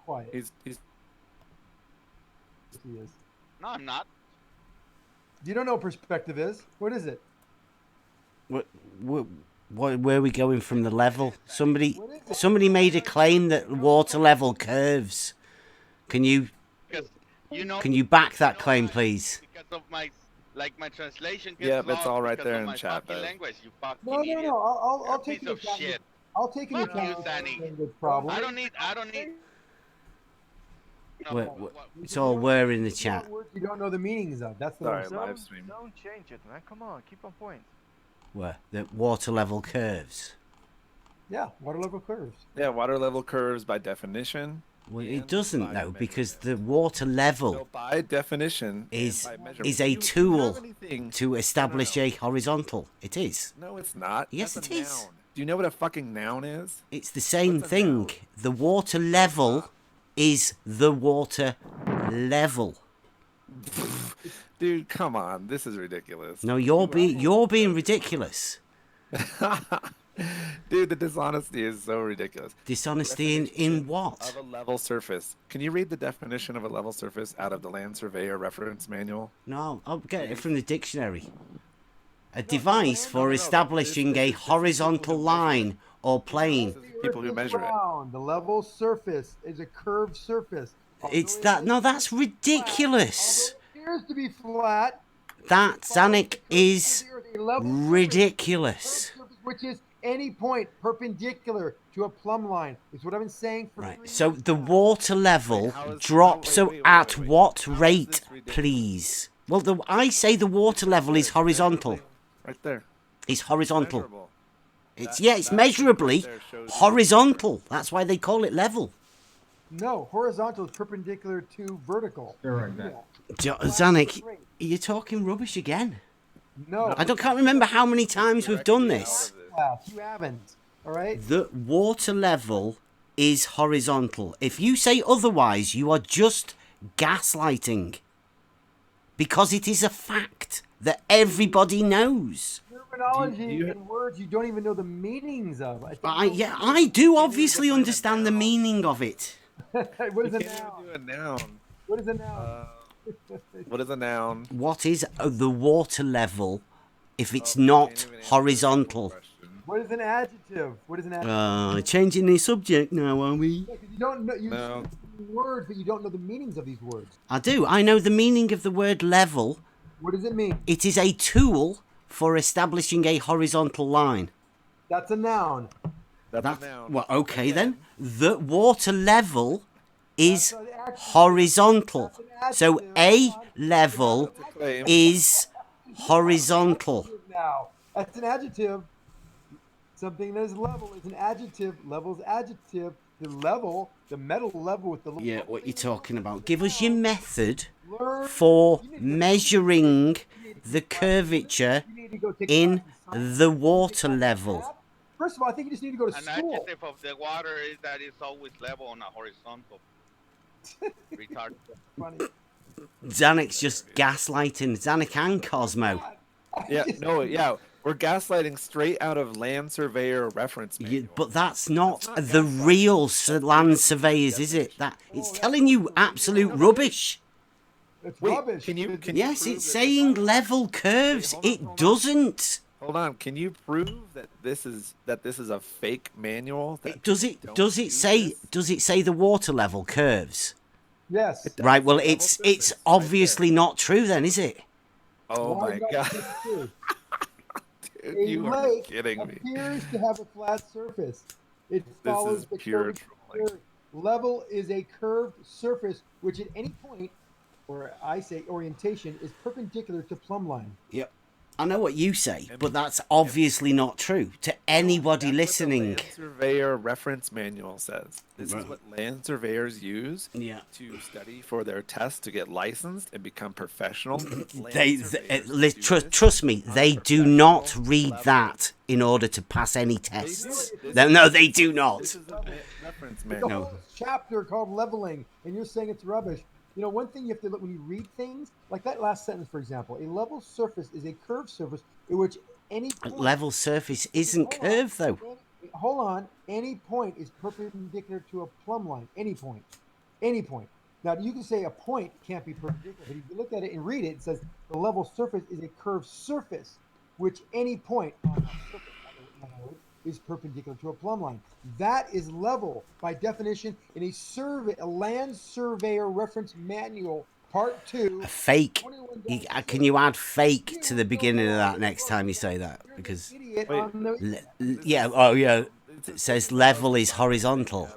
quiet. He's. He is. No, I'm not. You don't know what perspective is. What is it? What, what, where are we going from the level? Somebody What is it? somebody made a claim that water level curves. Can you Because you know, can you back that claim, please? because of my translation gets Yep, it's lost all right because there of in my chat, fucking Bev. language. You fucking No, no, idiot. no. I'll You're a take piece into of account. shit. I'll take into Fuck you, account Zanny. language problem. I don't need. It's all where in the chat. Words you don't know the meanings of. That's the Sorry, one. live stream. Don't change it, man. Come on, keep on point. Where the water level curves. Yeah, water level curves. Yeah, water level curves by definition. Well, and it doesn't by though, because the measurement. water So level by definition is and by measurement. is a Do you have tool anything- to establish No, no, a horizontal. It is. no. No, it's not. Yes, That's it a is. noun. Do you know what a fucking noun is? It's the same What's a thing. noun? The water level is the water level. Dude, come on. This is ridiculous. No, you're being ridiculous. Dude, the dishonesty is so ridiculous. Dishonesty in Definition what? Of a level surface. Can you read the definition of a level surface out of the Land Surveyor Reference Manual? No, I'll get it from the dictionary. A device for establishing a horizontal line or plane. People who measure it. The level surface is a curved surface. It's that. No, that's ridiculous. Although it appears to be flat. That, Zanik, is A level surface, ridiculous. curved surface, which is any point perpendicular to a plumb line. Is what I've been saying for Right. 3 So years the now. water level How is- drops. wait, So wait, wait, at wait. what How is rate, this ridiculous? please? Well, I say the water level is horizontal. Right there. It's horizontal. Measurable. It's That- it's that measurably right there shows you- horizontal. That's why they call it level. No, horizontal is perpendicular to vertical. Zanik, you're talking rubbish again. No, Can't remember how many times we've done this. class, you haven't. All right. The water level is horizontal. If you say otherwise, you are just gaslighting. Because it is a fact that everybody knows. Terminology Do you- and words you don't even know the meanings of. I do obviously understand the meaning of it. What is You a can't noun? even do a noun. What is a noun? What is a noun? What is the water level if it's Oh, you not can't even answer horizontal? that question. What is an adjective? What is an adjective? Changing the subject now, are we? Yeah, 'cause you don't know you No. speak words, but you don't know the meanings of these words. I do. I know the meaning of the word level. What does it mean? It is a tool for establishing a horizontal line. That's a noun. That's a noun. Well, okay then. The water level is That's an adjective. horizontal. That's an So adjective. a Hold on. level Claim. is horizontal. Now, that's an adjective. Something that is level is an adjective. Level is adjective. The level, the metal level with the Yeah, what you talking about? Give us your method Learn- for you need to- measuring the curvature you need to go take in classes. the water level. First of all, I think you just need to go to An school. adjective of the water is that it's always level on a horizontal. Retard. Funny. Zanik's just gaslighting Zanik and Cosmo. Yeah, no, yeah. We're gaslighting straight out of Land Surveyor Reference Manual. But that's not That's not the gaslighting. real land surveyors, is it? That it's telling you absolute rubbish. It's Wait, rubbish. can you- It's- can you- Yes, prove it's that saying this- level curves. hold on, It hold on. doesn't. Hold on, can you prove that this is a fake manual? That Does it? don't Does it use say? this? Does it say the water level curves? Yes. Right. Well, Level it's surface, right obviously not true then, is it? Oh Why my is that god, true? dude, A you are lake kidding me. appears to have a flat surface. It follows is the pure curvature. trolling. Level is a curved surface which at any point, or I say orientation, is perpendicular to plumb line. Yep. I know what you say, but that's obviously not true to anybody That's listening. what the Land Surveyor Reference Manual says. This Right. is what land surveyors use Yeah. to study for their tests to get licensed and become professional. Land They, surveyors do this trust me, on they a do not professional read level. that in order to pass any tests. This No, is- they do not. This is a reference There's a manual. No. whole chapter called leveling, and you're saying it's rubbish. You know, one thing you have to look when you read things, like that last sentence, for example, a level surface is a curved surface in which any point, Level surface isn't Hold on. curved though. Hold on, any point is perpendicular to a plumb line. Any point. Any point. Now you can say a point can't be perpendicular, but if you look at it and read it, it says the level surface is a curved surface, which any point on that surface, in other words, is perpendicular to a plumb line. That is level by definition in a land surveyor reference manual, part two. A fake. 21-6. Can you add fake to the You beginning of know that it next time you wrong. say that? You're the Because idiot Wait. on the yeah, oh yeah, it says level is horizontal.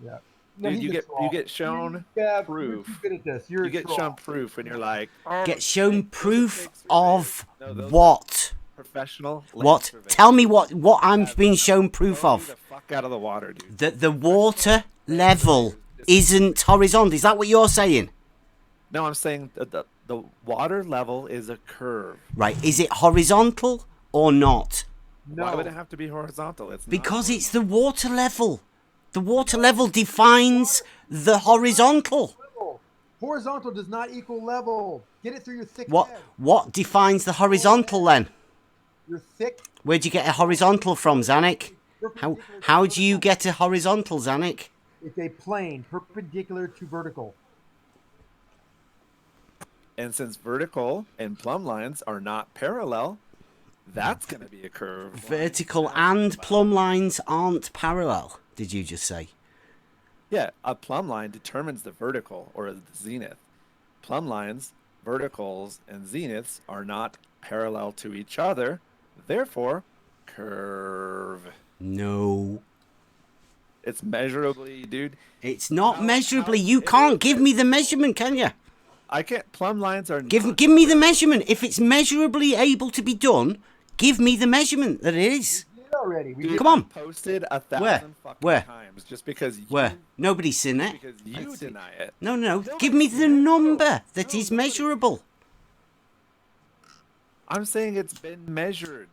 yeah. No, Dude, he's a you troll. get shown You're too proof. good at this. You're You a get troll. shown proof, and you're like, oh, Get shown those are proof fake surveyors. of No, those are what? professional. land What? surveyors. Tell me what I'm Have being shown proof blow you the of. fuck out of the water, dude. That the water level isn't horizontal. Is that what you're saying? No, I'm saying the water level is a curve. Right. Is it horizontal or not? No. Why would it have to be horizontal? It's Because not it's the water level. The water level defines the horizontal. Level. Horizontal does not equal level. Get it through your thick What head. what defines the horizontal then? Your thick. Where'd you get a horizontal from, Zanik? How do you get a horizontal, Zanik? It's a plane perpendicular to vertical. And since vertical and plumb lines are not parallel, that's going to be a curve. Vertical and plumb lines aren't parallel, did you just say? Yeah, a plumb line determines the vertical or the zenith. Plumb lines, verticals, and zeniths are not parallel to each other, therefore, curve. No. It's measurably, dude. It's not How- measurably. how- You it can't is- give me the measurement, can you? I can't. Plumb lines are Give not me the measurement. If it's measurably able to be done, give me the measurement that it is. We did already. We Dude, did. Come on. I posted 1,000 Where? fucking Where? times just because you, Where? Nobody's seen it. because you deny it. No, no, no. Give me the number that is measurable. I'm saying it's been measured.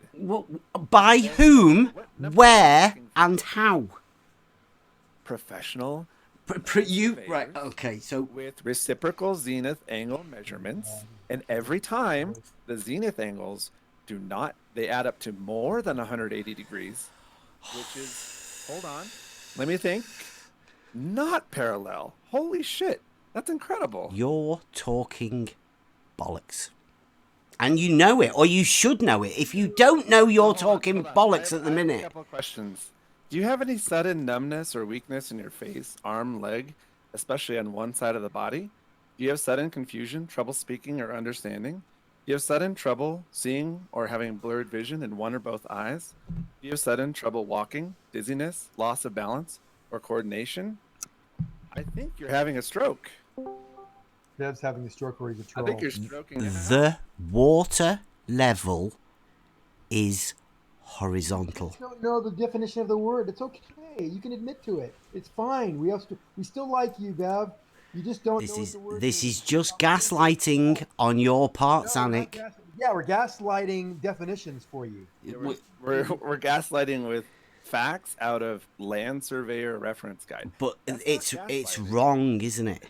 By whom, where, and how? Professional You right? Okay, so with reciprocal zenith angle measurements, and every time the zenith angles do not, they add up to more than 180 degrees, which is, hold on, let me think, not parallel. Holy shit, that's incredible. you're talking bollocks, and you know it, or you should know it. If you don't know, you're talking bollocks at the I have a minute. couple of questions. Do you have any sudden numbness or weakness in your face, arm, leg, especially on one side of the body? Do you have sudden confusion, trouble speaking or understanding? Do you have sudden trouble seeing or having blurred vision in one or both eyes? Do you have sudden trouble walking, dizziness, loss of balance, or coordination? I think you're having a stroke. Deb's having a stroke or he's a I troll. think you're stroking. it out. The water level is horizontal. You don't know the definition of the word. It's okay. You can admit to it. It's fine. We still like you, Bev. You just don't know what the word This means. is just gaslighting on your part, No, we're not Zanik. yeah, we're gaslighting definitions for you. We're gaslighting with facts out of land surveyor reference guide. But That's it's not it's gaslighting. wrong, isn't it?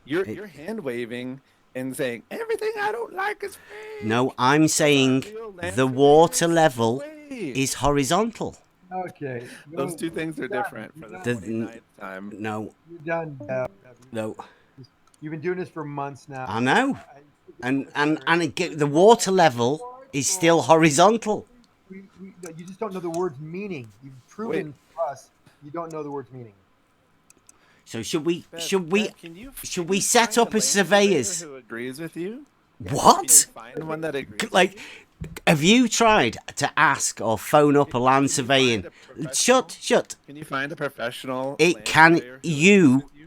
You're hand waving and saying everything I don't like is fake. No, I'm saying the water level is horizontal. Okay. Those two things are different for the The- 29th time. No, You're done, Bev. no, You've been doing this for months now. I know. And the water level is still horizontal. No, you just don't know the word's meaning. You've proven to us you don't know the word's meaning. So should we Beth, can you set find up a a land surveyors? surveyor who agrees with you? Can What? you find one that agrees? Like, have you tried to ask or phone up a land surveying? Shut. Can you find a professional? It land can surveyor who you agrees with you?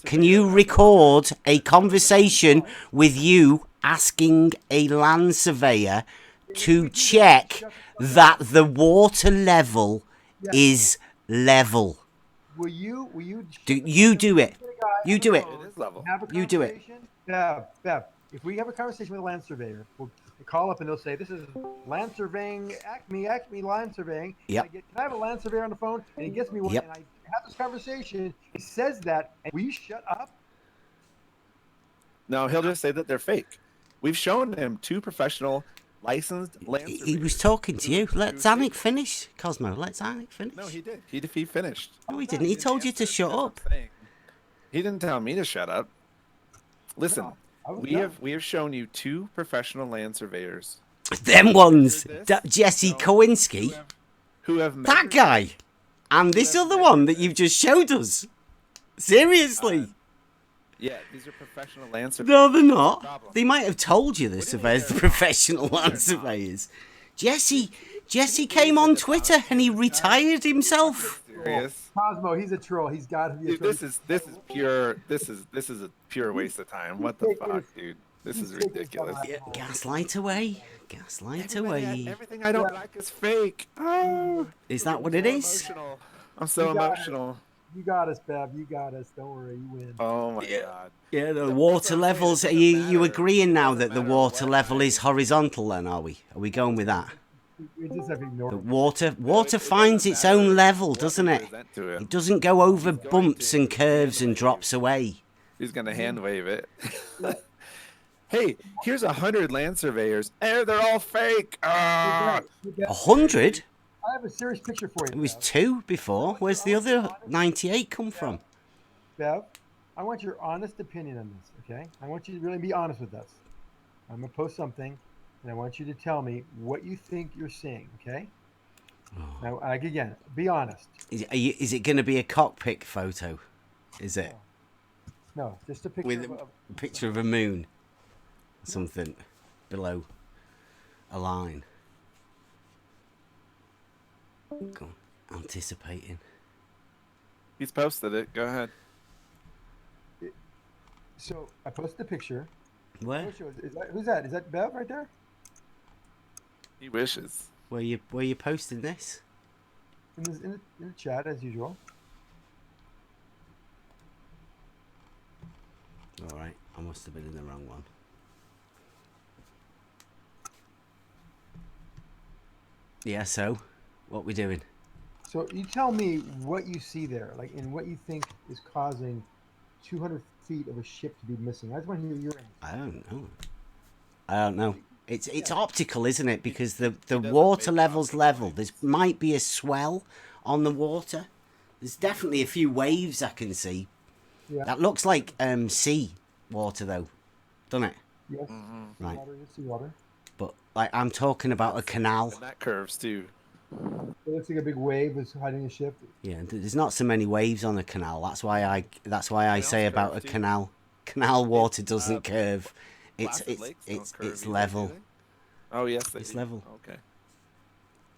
can you record a conversation with you asking a land surveyor to check that the water level is level? Will you You do it. You do it. It is level. have a You do it. conversation? Bev, if we have a conversation with a land surveyor, we'll call up and they'll say, "This is land surveying, Acme land surveying." Yep. Can I have a land surveyor on the phone? And he gets me one, Yep. and I have this conversation. He says that, and will you shut up? No, he'll just say that they're fake. We've shown him two professional licensed land He was surveyors talking to who- you. who Let say- Zanuck finish, Cosmo. Let Zanuck finish. No, he did. He finished. No, he didn't. He told you to answer shut because I'm up. saying- He didn't tell me to shut up. Listen, No, I was we done. have shown you 2 professional land surveyors Them ones. Measured this? That Jesse No. Kowinski. who have That measured guy. And this have other one measured that you've just showed us. Seriously. Yeah, these are professional land surveyors. No, they're That's the not. problem. They might have told you the What do you mean surveyors, the they're not? professional They're land not. surveyors. Jesse you came believe on that the Twitter and he retired himself. Serious? Cosmo, he's a troll. He's got to be a Dude, troll. this is a pure waste of time. What the fuck, dude? This is ridiculous. Gaslight away. Gaslight away. Everything I don't like is fake. Oh, Is that what it is? emotional. I'm so You got it. emotional. You got us, Bev. You got us. Don't worry. You win. Oh my god. Yeah, the That's what water I'm saying, levels. it Are doesn't you matter. agreeing It now doesn't that the matter water what level I- is horizontal then, are we? Are we going with that? We just have to ignore The it. water finds its own level, doesn't it? It doesn't go over He's going bumps to. and curves and drops away. He's gonna hand wave it. Hey, here's 100 land surveyors. Hey, they're all fake. Ah! 100? I have a serious picture for you. It was Bev. 2 before. Where's the other 98 come from? Bev, I want your honest opinion on this, okay? I want you to really be honest with us. I'm going to post something, and I want you to tell me what you think you're seeing, okay? Now, again, be honest. Is it going to be a cockpit photo? Is it? No, just a picture With of a picture of a moon? Something below a line. Go on. Anticipating. He's posted it. Go ahead. So I posted a picture. Where? Who's that? Is that Bev right there? He wishes. Where you posting this? In the chat as usual. All right, I must have been in the wrong one. Yeah. So, what we doing? So you tell me what you see there, like, and what you think is causing 200 feet of a ship to be missing. I just want to hear your answer. I don't know. It's optical, isn't it? Because the doesn't water make level's optical level. waves. There might be a swell on the water. There's definitely a few waves I can see. Yeah. That looks like sea water though, doesn't it? Yes. Right. Water is seawater. But like I'm talking about a canal. And that curves too. It looks like a big wave is hiding a ship. Yeah, there's not so many waves on a canal. That's why I say Canals about a curve, too. canal. Canal water doesn't curve. Placid lakes don't curve It's either, level. do they? Oh yes, they It's do. level. Okay.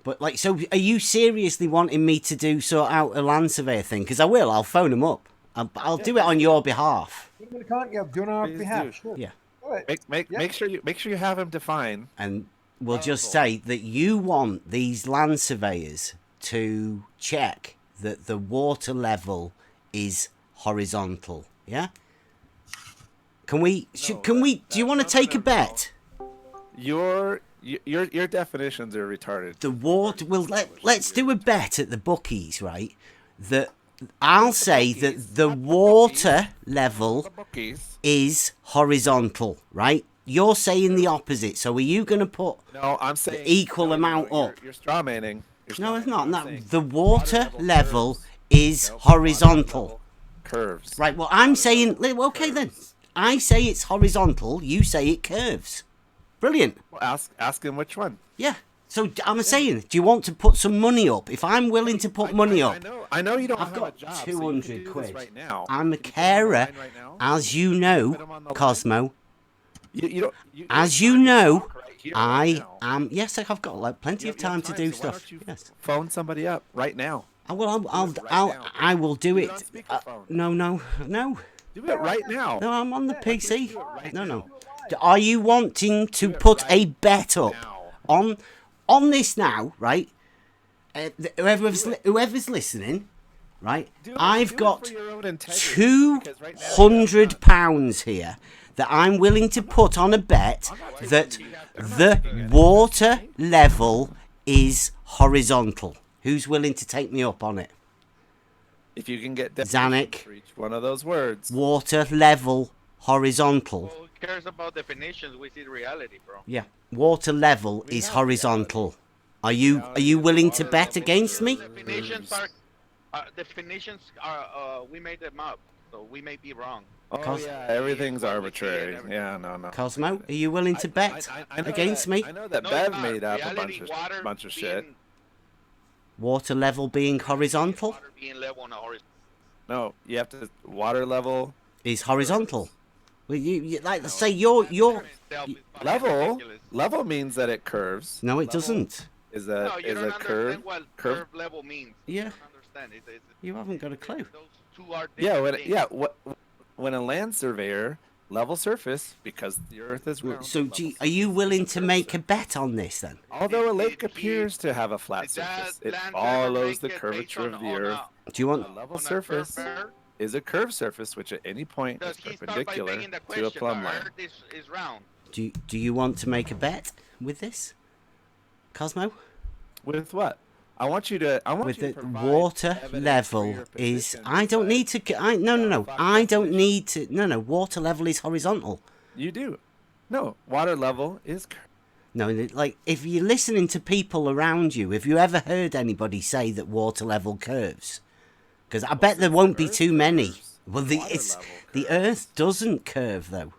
But like, so are you seriously wanting me to sort out a land surveyor thing? Because I will. I'll phone him up. I'll do it on your behalf. Yeah, doing it on our Please behalf. do. Sure. Yeah. Do it. Make Yeah. make sure you have him define. And we'll just Powerful. say that you want these land surveyors to check that the water level is horizontal. Yeah. Can we? No, Can we? Do you want to take a no. bet? Your definitions are retarded. The water. Well, let's do a bet at the bookies, right? That I'll say that the water level The bookies. is horizontal, right? You're saying the opposite. So are you going to put? No, I'm saying equal no, amount you're, up. You're straw manning. No, it's not. I'm No, saying the water level curves. is Nope, water horizontal. level curves. Right, well, I'm saying... level Okay, then. curves. I say it's horizontal. You say it curves. Brilliant. Well, ask him which one. Yeah. So I'm saying, do you want to put some money up? If I'm willing to put money up, I know you don't I've have got a job. so you 200 can do this quid. right now. I'm a Can you put him on the carer, line right now? as you Put him know, on the line. Cosmo. You don't. As you're you trying to know, talk right here, right I now. am... Yes, I've got like plenty You of have time to do so why stuff. don't you Yes. phone somebody up right now. I will. Do it right now. I will do Do it it. on speakerphone. No. Do it right now. No, I'm on the PC. do it right No. now. Are you wanting to Do it put a right bet up now. on this now, right? Whoever's listening, right? I've got £200 here that I'm willing to put on a bet that the water level is horizontal. Who's willing to take me up on it? If you can get Zanuck. for each one of those words. Water level horizontal. cares about definitions. We see the reality, bro. Yeah. Water level We is have horizontal. Are you Reality is willing to water bet level against me? Definitions are we made them up, so we may be wrong. Oh Cos- yeah, everything's What we see and arbitrary. everything. Yeah, no. Cosmo, are you willing to bet I know against that, me? I know that No, Bev it's not. made up a Reality, water bunch of being, shit. Water level being horizontal Water being level on a horizontal. No, you have to water level is horizontal. Well, you like No, say you're Itself is fucking level. ridiculous. Level means that it curves. no, it Level doesn't. Is No, a you is don't a understand curve. what curve. curve level means. Yeah. You don't understand. You haven't got a clue. Those two are Yeah, different things. when a land surveyor level surface because the Earth is round. So, level are you surface willing is to curved make a surface. bet on this then? Although a lake Did he- appears to have a flat Did that surface, it land follows the surveyor make it curvature based of the on Earth. Do you want? A level on a surface curve? is a curved surface which at any point Does is he start by perpendicular making the to a question? plumb The line. Earth is round. Do you want to make a bet with this, Cosmo? With what? I want you to. I want With you to the provide water evidence for level your is. position I don't besides need to. No. Five I don't definition. need to. No. Water level is horizontal. You do. No, water level is. No, like if you're listening to people around you, have you ever heard anybody say that water level curves? Because I bet there since won't the be Earth too many. curves, Well, the the water it's level the curves. Earth doesn't curve though,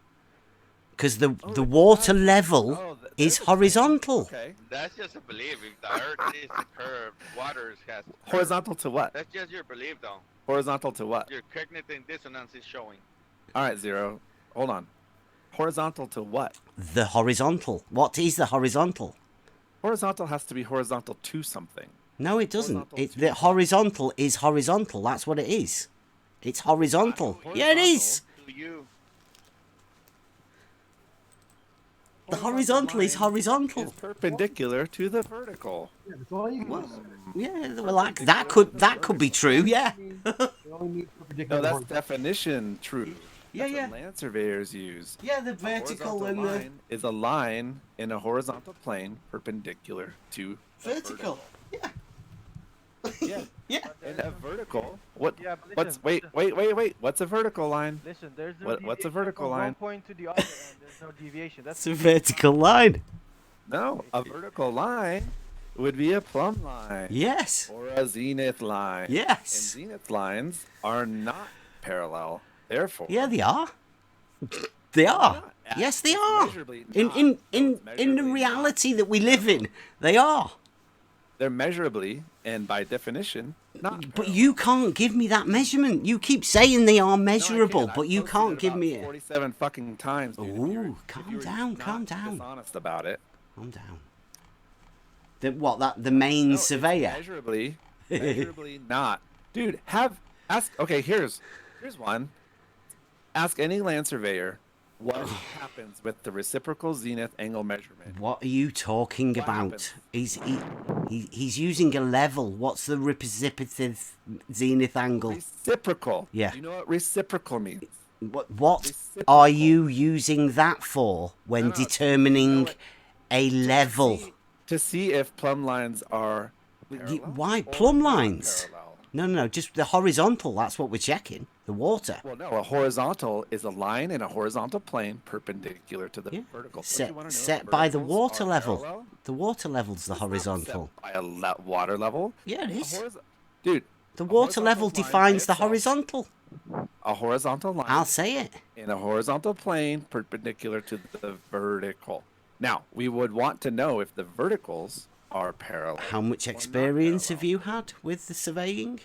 because the Oh, it water does. level Oh, is there's a thing. horizontal. Okay. That's just a belief. If the Earth is curved, water has curved. Horizontal to what? That's just your belief, though. Horizontal to what? Your cognitive dissonance is showing. All right, Zero. Hold on. Horizontal to what? The horizontal. What is the horizontal? Horizontal has to be horizontal to something. No, it doesn't. Horizontal to The horizontal is horizontal. That's what it is. It's horizontal. Yeah, it is. To you, The horizontal is line horizontal. Is perpendicular to the vertical. Yeah, that's all you can Well, do. yeah, well, that could be true. Yeah. They only need perpendicular No, that's horizontal. definition true. Yeah, That's yeah. what land surveyors use. Yeah, the A vertical horizontal and the line is a line in a horizontal plane perpendicular to the vertical. Yeah. Yeah. Yeah. And a vertical. What? Yeah, but What's? listen, Wait. What's a vertical line? Listen, there's no What's a deviation vertical from line? one point to the other, and there's no deviation. It's a vertical line. No, a vertical line would be a plumb line Yes. or a zenith line. And Yes. zenith lines are not parallel. Therefore, Yeah, they are. They are. not. Yes, they It's are. measurably In not. in No, in it's in the measurably reality that we live in, they are. they're measurably and by definition not. But parallel. you can't give me that measurement. You keep saying they are No, I measurable, can't. but I've you posted can't it give about me a. 47 fucking times. Dude. If you were- Ooh, if calm you were down, not calm down. Dishonest about it. Calm down. The main No, it's surveyor? measurably not. Dude, ask. Okay, here's one. Ask any land surveyor what happens with the reciprocal zenith angle measurement. What are you talking What about? happens? He's using a level. What's the reciprocative zenith angle? Reciprocal. Yeah. Do you know what reciprocal means? What Reciprocal. are you using that for when No, no, determining you know what? a level? To see if plumb lines are parallel Why or plumb lines? non-parallel. No, just the horizontal. That's what we're checking. The water. Well, no, a horizontal is a line in a horizontal plane perpendicular to the Yeah. vertical. Don't you Set wanna know if set by the verticals water are level. parallel? The water level's the It's not horizontal. set by a water level. Yeah, it A is. Dude, The a water level horizontal line by defines the itself. horizontal. A horizontal line I'll say it. in a horizontal plane perpendicular to the vertical. Now, we would want to know if the verticals are parallel. How much or not experience have parallel. you had with the surveying?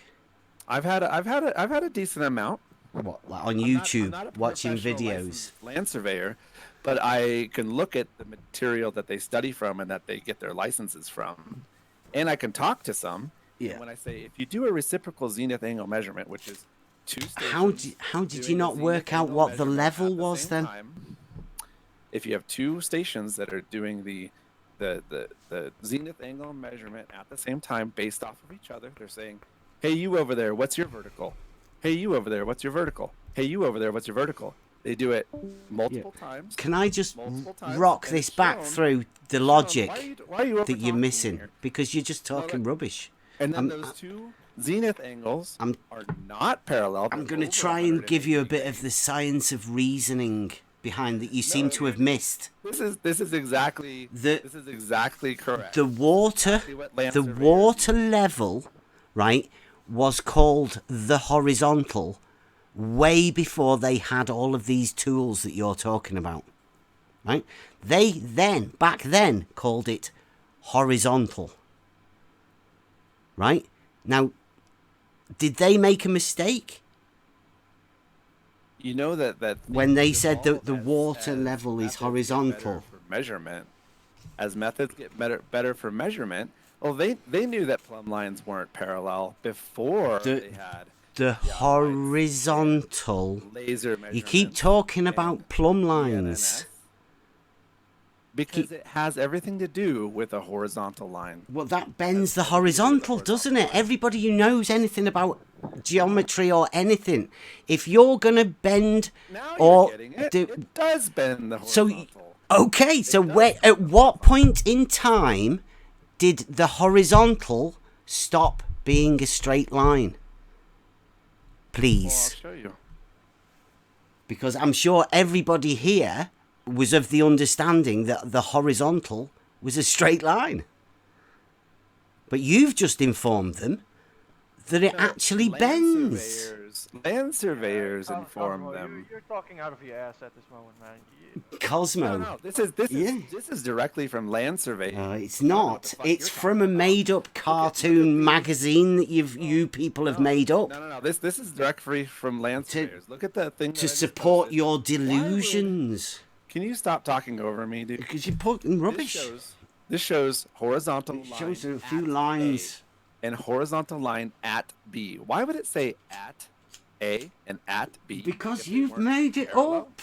I've had a decent amount. What, like on I'm YouTube, not a watching professional videos? licensed land surveyor, but I can look at the material that they study from and that they get their licenses from, and I can talk to some. Yeah. And when I say if you do a reciprocal zenith angle measurement, which is two stations, How did you doing a not zenith work out angle what the measurement level at the was same then? time, if you have two stations that are doing the zenith angle measurement at the same time based off of each other, they're saying, hey, you over there, what's your vertical? Hey, you over there, what's your vertical? Hey, you over there, what's your vertical? They do it multiple times. Can I just Multiple times, rock and this it's back shown- through the Shown, logic why are you that you're over-talking missing? here? Because you're just No, talking rubbish. And then I'm- those two zenith angles I'm- are not parallel. I'm they're going to over try and give you a 180 bit of the science of reasoning behind that you seem to have missed. This is exactly correct. The water, Exactly what land the surveyors water level, right, was called the horizontal way before they had all of these tools that you're talking about, right? They then, back then, called it horizontal, right? Now, did they make a mistake? You know that When they things said that evolve the water level is methods get horizontal. better for measurement. As methods get better for measurement, well, they knew that plumb lines weren't parallel before they had The horizontal. laser measurements. You keep talking about and plumb DNNS, lines. because it has everything to do with a horizontal line. Well, that bends the horizontal, doesn't it? Everybody who knows anything about geometry or anything, if you're gonna bend Now or you're getting it. do, It does bend the so horizontal. okay, so where, at what point in time did the horizontal stop being a straight line? Well, Please, I'll show you. because I'm sure everybody here was of the understanding that the horizontal was a straight line. But you've just informed them that it actually bends. Land surveyors inform Cosmo, them. You're talking out of your ass at this moment, man. Cosmo. No, this Yeah. is directly from land surveying. It's I don't know what not. the fuck It's you're from a talking about. made-up cartoon magazine that you people have made up No. This is directly from land surveyors. Look at the thing. to support your delusions. Can you stop talking over me, dude? Because you're putting rubbish. This shows horizontal It line shows a few at lines. A and horizontal line at B. Why would it say at A and at B? Because if they you've weren't made it parallel? up.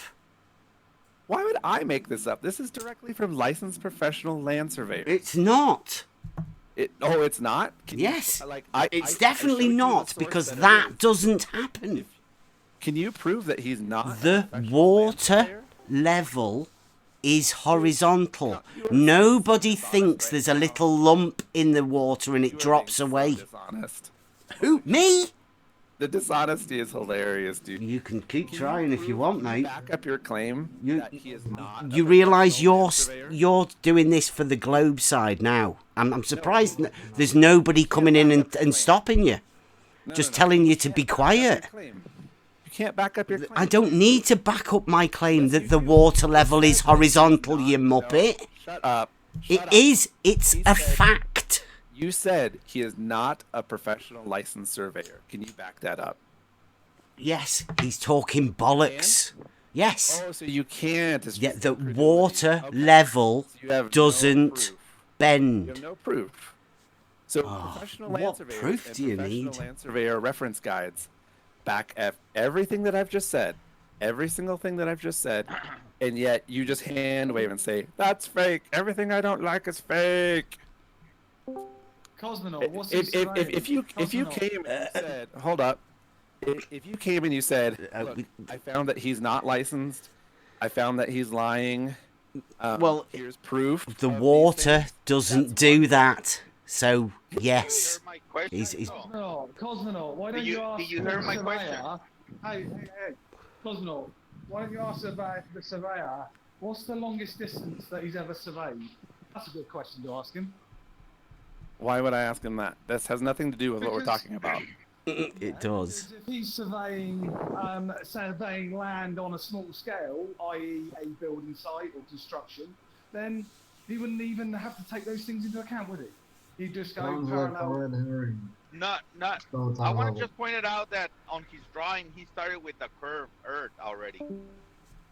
Why would I make this up? This is directly from licensed professional land surveyors. It's not. It's not? Yes. I It's showed definitely you the not, source because that it that is. doesn't happen. Can you prove that he's not The a professional land water surveyor? level is horizontal. You're Nobody dishonest thinks right there's a now. little lump in the water and You it are drops being so away. dishonest. Who? Me? The dishonesty is hilarious, dude. You can keep Can trying if you want, mate. Back up your claim You- that he is not. You realise you're doing this for the Globe side now. I'm surprised there's nobody coming in and stopping you. Just telling you to be quiet. You can't back up your claim. I don't need to back up my claim that the water level is horizontal, you muppet. Shut up. It is. It's He a said- fact. You said he is not a professional licensed surveyor. Can you back that up? Yes, he's talking bollocks. Yes. Oh, so you can't. It's Yeah, just the incredulity. water Okay. level So you have no doesn't proof. You bend. have no proof. So professional land what surveyors proof and do you professional need? land surveyor reference guides back up everything that I've just said, every single thing that I've just said, and yet you just hand wave and say that's fake. Everything I don't like is fake. Cosmo, what's If you came and you said, hold up, if you came and you said, look, I found that he's not licensed, I found that he's lying. Well, here's proof. The of these water things, doesn't that's do one thing. that. So, You yes. heard my question? He's- No. Cosmo, why Do don't you- you ask do you the hear my surveyor? Hey, Cosmo, why don't you ask the surveyor what's the longest distance that he's ever surveyed? That's a good question to ask him. Why would I ask him that? This has nothing to do with what we're Because- talking about. It does. Because if he's surveying land on a small scale, i.e. a building site or construction, then he wouldn't even have to take those things into account, would he? He'd just go Sounds like a parallel. red herring. Not. Don't I talk want about to just point it out that on his drawing, he started with the curved earth already.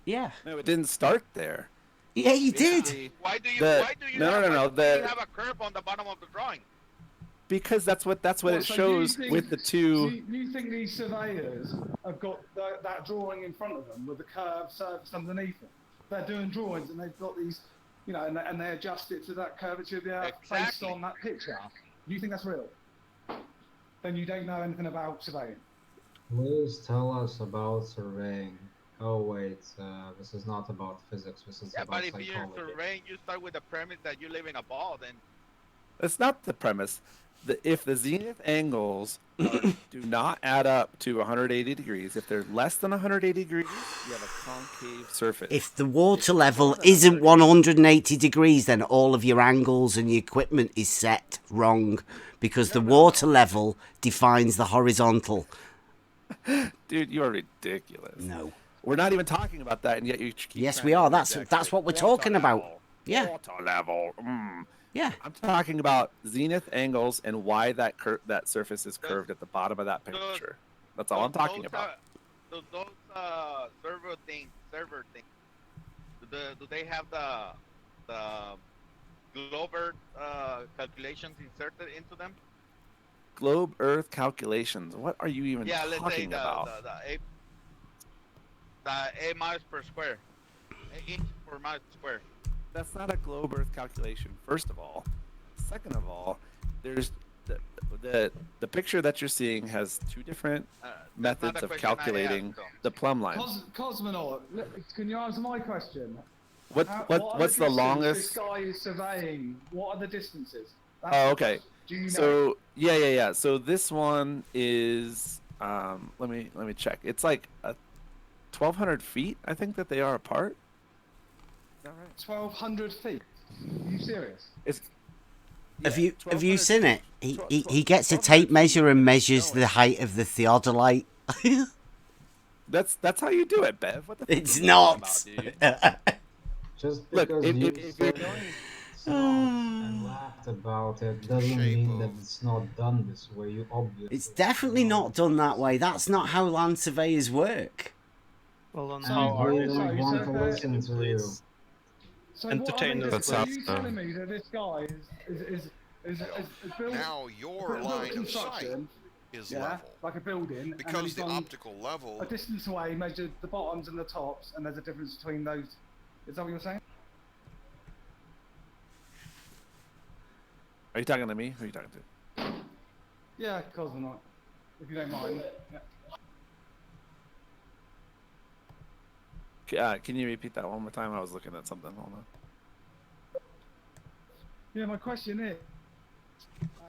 Yeah. No, it didn't start there. Yeah, you did. Basically, Why do you? The- why do you? no, have, no, no, why no, do the- you have a curve on the bottom of the drawing? Because that's what Well, it so you shows think- with the So two. you think these surveyors have got that drawing in front of them with the curved surface underneath them? They're doing drawings and they've got these, you know, and they adjust it to that curvature of the earth based Exactly. on that picture. You think that's real? Then you don't know anything about surveying. Please tell us about surveying. Oh wait, this is not about physics. This is Yeah, about but if you're psychology. surveying, you start with the premise that you live in a ball. Then That's not the premise. if the zenith angles do not add up to 180 degrees, if they're less than 180 degrees, you have a concave surface. If the water If level more than isn't 180 180 degrees, then all of your angles and your equipment is set wrong because the water level defines the horizontal. Dude, you are ridiculous. No. We're not even talking about that, and yet you keep Yes, trying we to are. That's interject what we're water talking about. level, Yeah. Water level. Yeah. I'm talking about zenith angles and why that that surface is curved at the bottom of that picture. That's all I'm talking about. Those server things. Do they have the globe Earth calculations inserted into them? Globe Earth calculations. What are you even Yeah, let's say talking about? the A miles per square, inch per mile square. That's not a globe Earth calculation. First of all, second of all, there's the picture that you're seeing has two different That's not methods the of question I calculating asked, though. the plumb lines. Cosmonaut, can you answer my question? What's the distance longest? This guy is surveying. What are the distances? That's Oh, the okay. question. Do you know? So yeah. So this one is let me check. It's like 1,200 feet. I think that they are apart. Is that right? 1,200 feet. Are you serious? It's Have you 1,200 seen it? He gets a 1,200 tape feet measure and is measures going. the height of the theodolite. That's how you do it, Bev. What the fuck It's are you not. talking about, dude? Just Look, because if you you're said going, it's not and laughed about it doesn't mean that it's not done this way. You obviously It's definitely know. not done that way. That's not how land surveyors work. Well, then So how are They they? don't want to listen to you. So Entertain what are us, so are please. you telling me that this guy is built Now your built line of sight construction, is yeah, level. like a building, and then Because he's the gone optical level a distance away, measured the bottoms and the tops, and there's a difference between those. Is that what you're saying? are you talking to me? Who are you talking to? Yeah, Cosmonaut, if you don't mind. Yeah. Can you repeat that one more time? I was looking at something. Hold on. Yeah, my question is,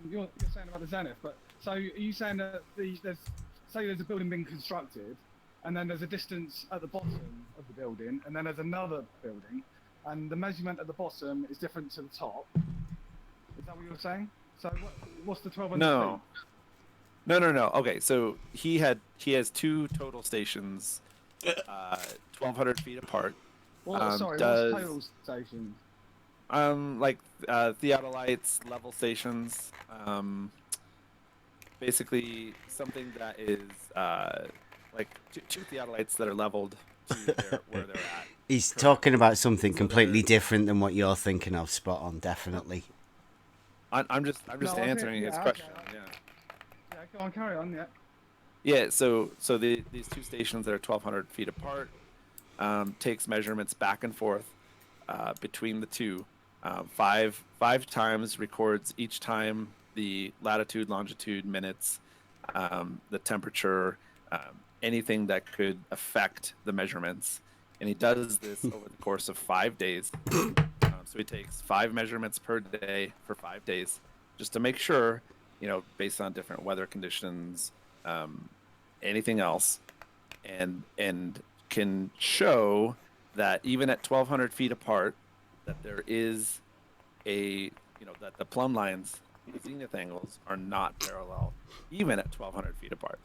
you're saying about the zenith, but so are you saying that there's a building being constructed, and then there's a distance at the bottom of the building, and then there's another building, and the measurement at the bottom is different to the top. Is that what you're saying? So what's the 1,200 No. feet? No. Okay, so he has two total stations, 1,200 feet apart. Well, sorry, what's total stations? Like theodolites, level stations. Basically something that is like two theodolites that are leveled to where they're at. He's talking about something completely different than what you're thinking of. Spot on, definitely. I'm just answering his question. Okay. Yeah. Yeah, go on, carry on, yeah. Yeah, so these two stations that are 1,200 feet apart takes measurements back and forth between the two. Five times records each time the latitude, longitude, minutes, the temperature, anything that could affect the measurements. And he does this over the course of 5 days. So he takes 5 measurements per day for 5 days, just to make sure, based on different weather conditions, anything else, and can show that even at 1,200 feet apart, that there is that the plumb lines, the zenith angles, are not parallel, even at 1,200 feet apart.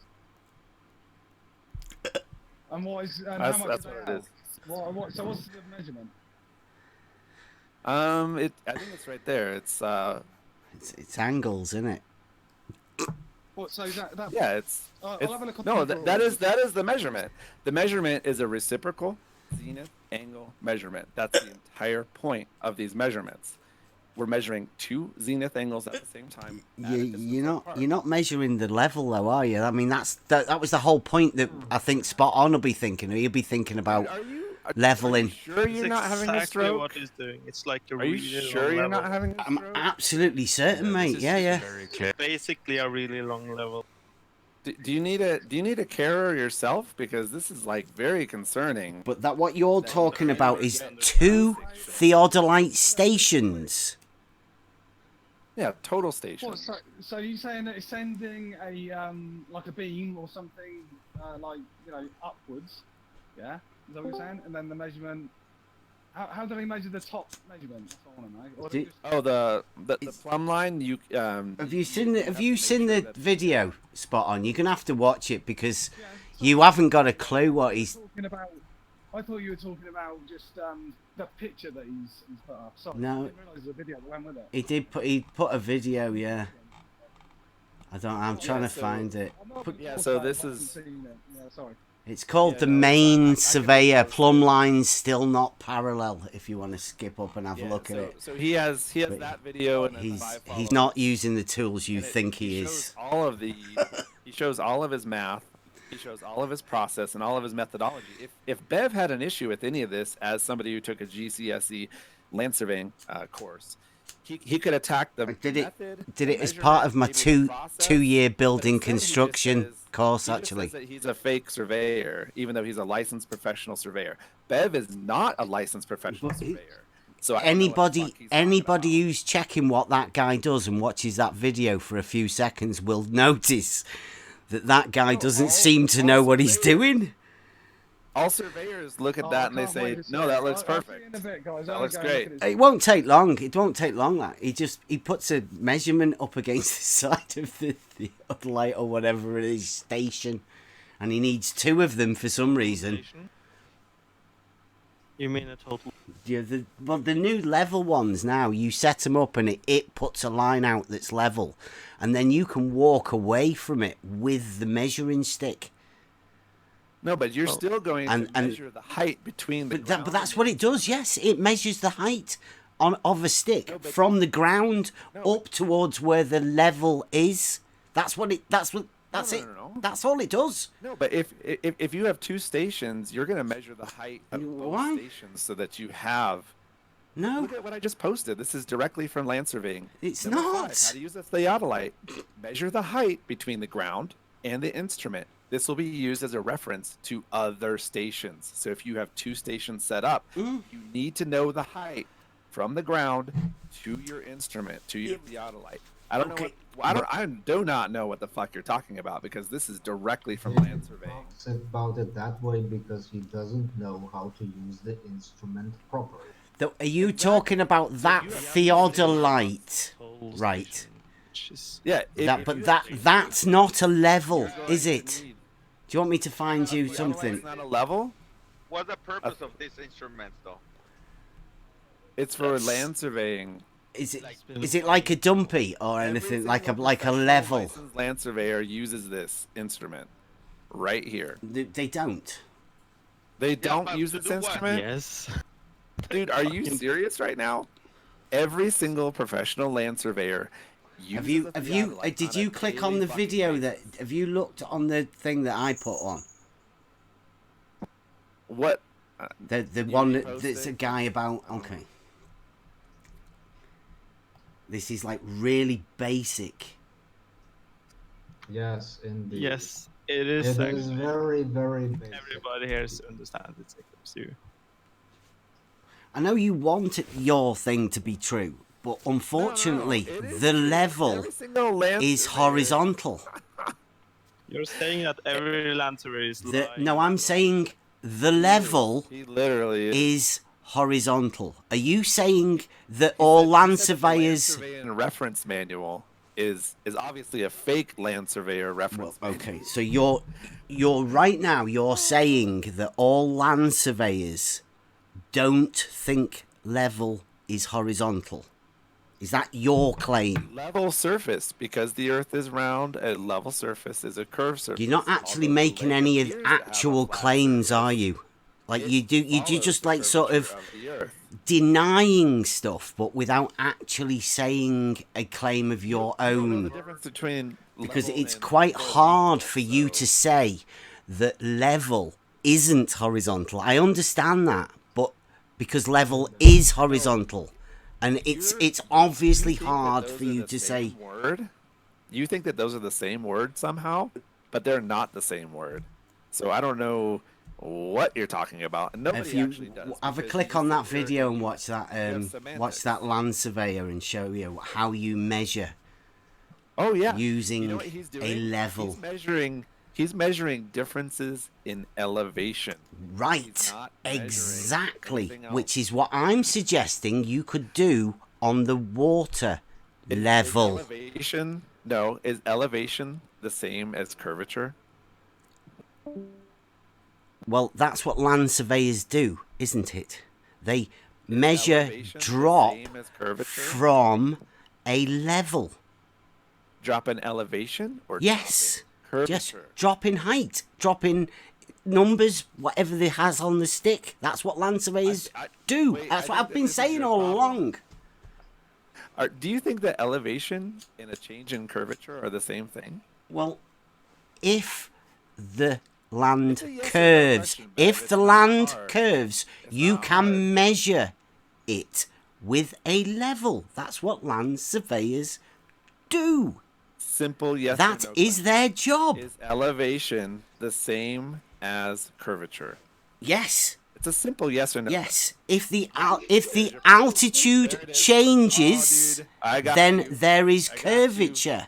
And what is and That's how much what do it they is. have? So what's the measurement? I think it's right there. It's It's angles, isn't it? What? So that yeah, it's I'll have a look on no, the that is the measurement. The measurement is a reciprocal zenith angle measurement. That's the entire point of these measurements. We're measuring two zenith angles at the same time. You're not measuring the level though, are you? I mean, that was the whole point that I think Spot On will be thinking. He'll be thinking about leveling. Sure, you're not having a exactly stroke. what he's doing. It's like a Are you really sure long you're level. not having a I'm stroke? absolutely certain, mate. Yeah. Basically a really long level. Do you need a carer yourself? Because this is like very concerning. But that what you're talking about is two theodolite stations. Yeah, total station. What, so you saying that it's sending a like a beam or something like upwards, yeah? Is that what you're saying? And then the measurement. How do they measure the top measurement? That's what I want to know. Or Do- they just, Oh, the plumb line. You Have you seen the have to make sure that- video spot on? You're gonna have to watch it because yeah, you haven't got a clue what he's. talking about. I thought you were talking about just the picture that he's put up. Sorry, No. I didn't realise there's a video that went with it. He put a video, yeah. I'm trying to so- find it. I'm not Yeah, sure so if I this haven't is- seen it. Yeah, sorry. It's called Yeah, the no, it's main not. I can surveyor. post Plumb it. lines still not parallel. If you want to skip up and have a look so, at it, So he has But that video and then he's 5 he's follow-ups. not using the tools you And think he shows is. all of the he shows all of his math, he shows all of his process and all of his methodology. If Bev had an issue with any of this as somebody who took a GCSE land surveying course, he could attack the Did it method, did the it as part of my measurement, maybe the process, 2-year but building instead he just construction says- course he just actually. says that he's a fake surveyor, even though he's a licensed professional surveyor. Bev is not a licensed professional But he- surveyor. So I don't know what the fuck he's talking Anybody about. who's checking what that guy does and watches that video for a few seconds will notice that guy No, doesn't all- seem to all know what he's surveyors- doing. All surveyors look at Oh, that I and they can't wait say, to see "No, it. that looks I'll see you perfect." in a bit, guys. That I'll looks go and look great. at his- It won't take long. It won't take long. That he puts a measurement up against the side of the other light or whatever it is station, and he needs 2 of them for some reason. Station? You mean a total? Yeah, the new level ones now, you set them up and it puts a line out that's level, and then you can walk away from it with the measuring stick. No, but you're Oh. still going And- to and- measure the height between the But that's what it does. Yes, it measures the height of a stick No, but- from the ground No, up towards where the level is. That's what it. That's it. No. That's all it does. No, but if you have 2 stations, you're going to measure the height of both Why? stations so that you have. No, Look at what I just posted. This is directly from land surveying. it's Number 5, not. how to use a theodolite. Measure the height between the ground and the instrument. This will be used as a reference to other stations. So if you have 2 stations set up, Mm. you need to know the height from the ground to your instrument, to your theodolite. I don't Okay. know. I do not know what the fuck you're talking about because this is directly from land He surveying. talks about it that way because he doesn't know how to use the instrument properly. Are you talking about that you have- theodolite? Total Right. station, which is Yeah, That's not a level, is it? need- Do you want me to find you Theodolite's something? not a level. What's the purpose of these instruments, though? It's for land surveying. Is it like a dumpy or Every anything like a single professional level? licensed land surveyor uses this instrument right here. They don't. They don't but use to this do what? instrument, yes. dude. Are you serious right now? Every single professional land surveyor uses Have you did you click on the video that have you looked on the thing that I put on? What? The You one reposted? that's a guy about okay. This is like really basic. Yes, indeed. Yes, it is. It actually. is very, very basic. Everybody here understands it except you. I know you want your thing to be true, but unfortunately No, it is the true. level Every single land is surveyor- horizontal. You're saying that every land surveyor is lying. No, I'm saying the level He literally is horizontal. Are you saying that all land surveyors? surveying reference manual is obviously a fake land surveyor reference. Okay, so you're right now. You're saying that all land surveyors don't think level is horizontal. Is that your claim? Level surface, because the Earth is round. A level surface is a curved surface. You're not actually Although the making land any appears to have a actual flat claims, surface, are you? Like it you do follows just the like sort of curvature the Earth. denying stuff, but without actually saying a claim of your You don't know own. the difference between Because level it's and quite horizontal, hard for you so- to say that level isn't horizontal. I understand that, but because level is horizontal, and it's You're- obviously you think that hard those for are you the to same say. word. You think that those are the same word somehow, but they're not the same word. So I don't know what you're talking about, and nobody If you actually does. have a because click you on just that sit here video and and you watch that have watch semantics. that land surveyor and show you how you measure Oh yeah. using You know what he's doing? a level. He's measuring differences in elevation. Right, He's not measuring exactly, anything else. which is what I'm suggesting you could do on the water Is level. is elevation the same as curvature? Well, that's what land surveyors do, isn't it? They Is measure elevation the drop same as curvature? from a level. Drop in elevation or Yes, drop in just curvature? drop in height, drop in numbers, whatever they has on the stick. That's what land surveyors do. wait, That's I what think I've that been this is saying your all problem. along. Do you think that elevation and a change in curvature are the same thing? Well, if the land It's a yes or no curves, question, Bev. if It's the not land hard. curves, It's you not can hard. measure it with a level. That's what land surveyors do. Simple yes That or no is question. their job. Is elevation the same as curvature? Yes. It's a simple yes or no. Yes, if the There's your proof. altitude There it is. changes, Oh, dude, I got then you. there is I got curvature.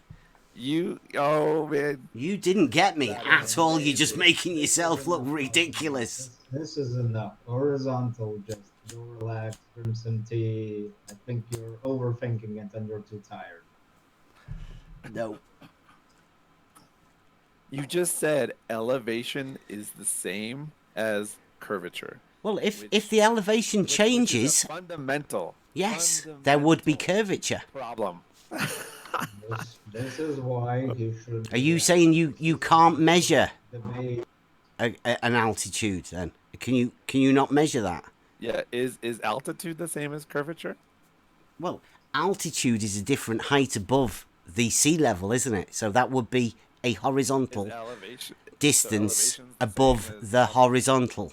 Oh man, You didn't get me That at is all. You're just amazing. making yourself look ridiculous. This is enough. Horizontal, just go relax, drink some tea. I think you're overthinking it and you're too tired. No. you just said elevation is the same as curvature. Well, if Which- the elevation which is a changes, fundamental. yes, there would be fundamental curvature. problem. This is why he should. Are you saying you can't measure Debate. an altitude then? Can you not measure that? Yeah, is altitude the same as curvature? Well, altitude is a different height above the sea level, isn't it? So that would be a horizontal Is elevation distance elevation's the above same as the altitude? horizontal.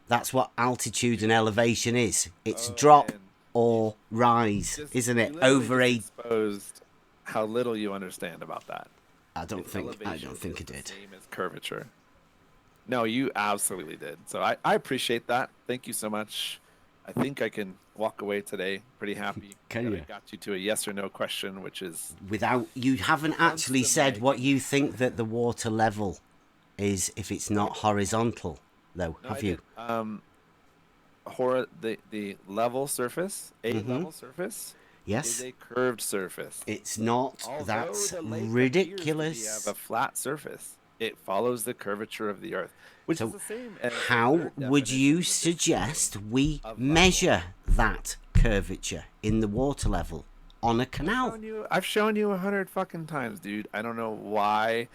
That's what altitude and elevation is. It's Oh, drop man. or rise, Just- isn't you it? literally Over just a. exposed how little you understand about that. I don't think I Elevation think I is the did. Same as curvature. No, you absolutely did. So I appreciate that. Thank you so much. I think I can walk away today pretty happy. Can that you? I got you to a yes or no question, which is Without you haven't actually Constant said what making. you think that the water level is if it's not horizontal, though. no, Have I you? did. The level surface, Mhm. level surface, Yes. is a curved surface. It's not. Although That's the lake ridiculous. appears to have a flat surface, it follows the curvature of the Earth, which So is the same as the how third would definition you of the Big suggest Bang we of level. measure that curvature in the water level on a I've canal? shown you 100 fucking times, dude. I don't know why.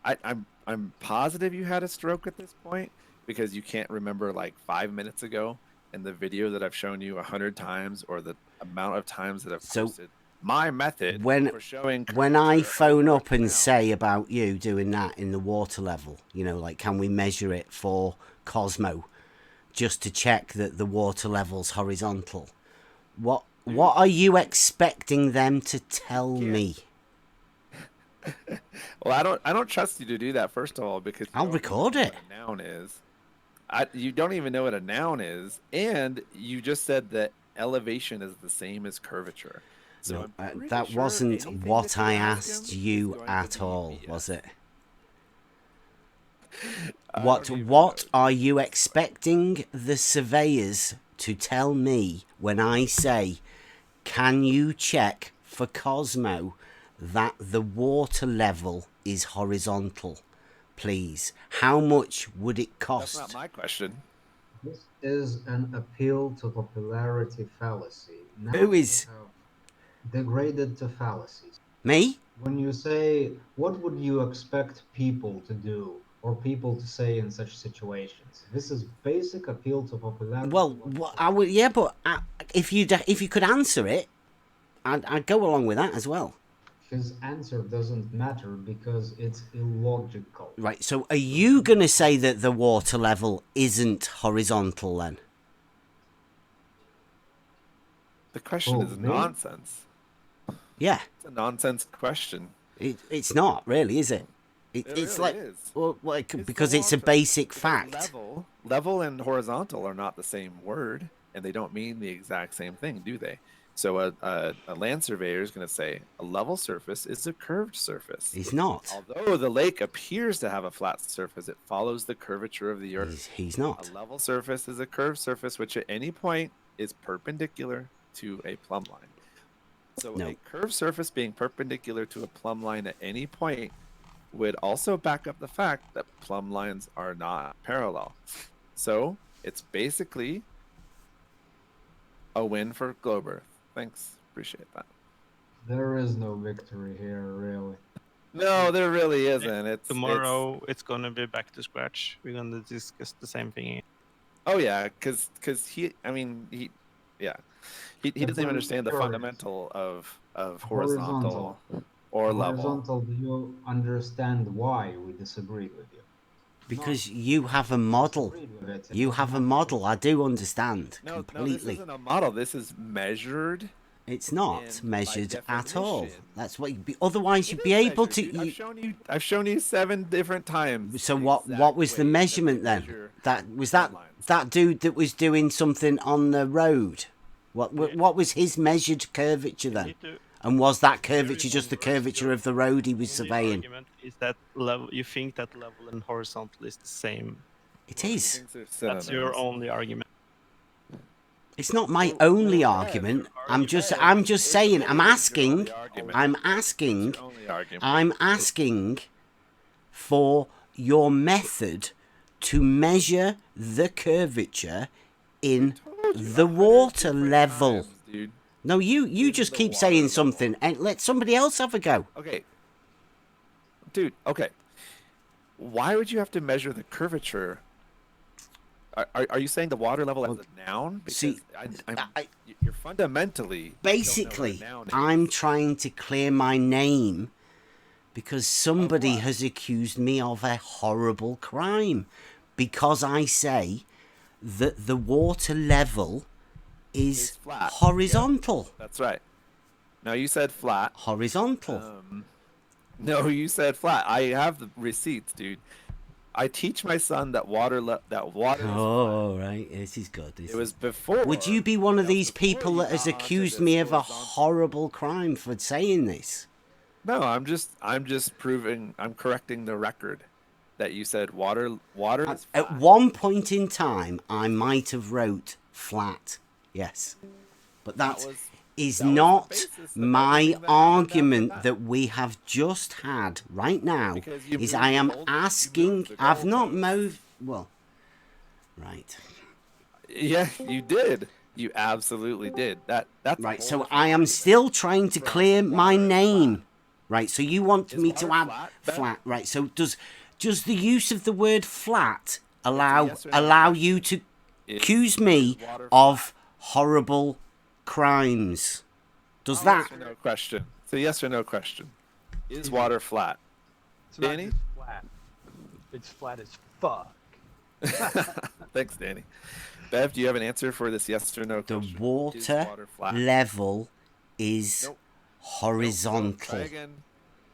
I'm positive you had a stroke at this point because you can't remember like 5 minutes ago in the video that I've shown you 100 times or the amount of times that I've So, posted my method when for showing when I curvature phone over a up and canal. say about you doing that in the water level, like can we measure it for Cosmo just to check that the water level's horizontal? What are you expecting them to tell can't- me? Well, I don't trust you to do that first of all because you I'll don't record even it. know what a noun is. You don't even know what a noun is, and you just said that elevation is the same as curvature. So No, I'm pretty that sure wasn't anything what that you I ask asked him you is going to at be all, BS. was it? I What don't even what know. are you expecting the surveyors to tell me when I say, can you check for Cosmo that the water level is horizontal, please? How much would it That's cost? not my question. This is an appeal to popularity fallacy. Now Who you is? have degraded to fallacies. Me? When you say, what would you expect people to do or people to say in such situations? This is basic appeal to popularity. Well, I would, yeah, but if you could answer it, I'd go along with that as well. His answer doesn't matter because it's illogical. Right, so are you going to say that the water level isn't horizontal then? The question Oh, is me? nonsense. Yeah, It's a nonsense question. it's not really, is it? It's really like is. well, It's because the it's a long term. basic Because fact. level and horizontal are not the same word, and they don't mean the exact same thing, do they? So a land surveyor is going to say a level surface is a curved surface. He's not. Although the lake appears to have a flat surface, it follows the curvature of the earth. He's not. A level surface is a curved surface which at any point is perpendicular to a plumb line. So No. a curved surface being perpendicular to a plumb line at any point would also back up the fact that plumb lines are not parallel. So it's basically a win for Globe Earth. Thanks. Appreciate that. There is no victory here, really. No, there really isn't. It's Tomorrow it's gonna be back to scratch. We're gonna discuss the same thing. Oh yeah, because he doesn't even understand the Curious. fundamental of horizontal or level. Horizontal, do you understand why we disagreed with you? Because you have a model. Disagreed with it. It You was have a not model. I do understand No, this completely. isn't a model. This is measured. It's not by measured at all. definition. That's what. Otherwise, you'd It be is able measured, to. dude. I've shown you 7 different times. So the what exact was the way that they measurement then? measure That was plumb that lines. that dude that was doing something on the road. What was his measured curvature then? And was that curvature just the curvature of the road he was Only surveying? argument is that level. You think that level and horizontal is the same. It Well, he is. thinks they're That's your synonyms. only argument. It's not my Well, only Bev, argument. your I'm just argument saying. is I'm your asking. only argument. I'm It's asking. your only argument. I'm asking for your method to measure the curvature in Told you the 100 water different level. times, dude. No, you In just the keep water saying level. something and let somebody else have a go. Okay. Dude, okay. Why would you have to measure the curvature? Are you saying the water level as a noun? Because see, you're fundamentally Basically, don't know what a noun is. I'm trying to clear my name because somebody what? has accused me of a horrible crime because I say that the water level is It's flat. horizontal. Yep, that's right. Now you said flat. Horizontal. No, you said flat. I have the receipts, dude. I teach my son that water is Oh, right. This is good. It was before. Would you be one of that was these before people you that has got onto accused this me of a horizontal- horrible crime for saying this? No, I'm just proving. I'm correcting the record that you said water is flat. At one point in time, I might have wrote flat. Yes. But that was is the not basis of my everything that happened argument after that we have just had right now. Because you Is moved I the am goal- you asking. moved the I've not goalposts. moved. Well, right. Yeah, you did. You absolutely did. That's a Right. whole So different I am argument. still trying to from clear my water is name. flat. Right. So you want Is me water to add flat, Ben? flat. Right. So does the use of the word flat allow yes or no you question. to accuse me Is water of horrible crimes? Does that? Yes or no question. It's a yes or no question. Is water flat? It's not Danny? just flat. It's flat as fuck. Thanks, Danny. Bev, do you have an answer for this yes or no The question? Is water flat? level is Nope. horizontal. Nope.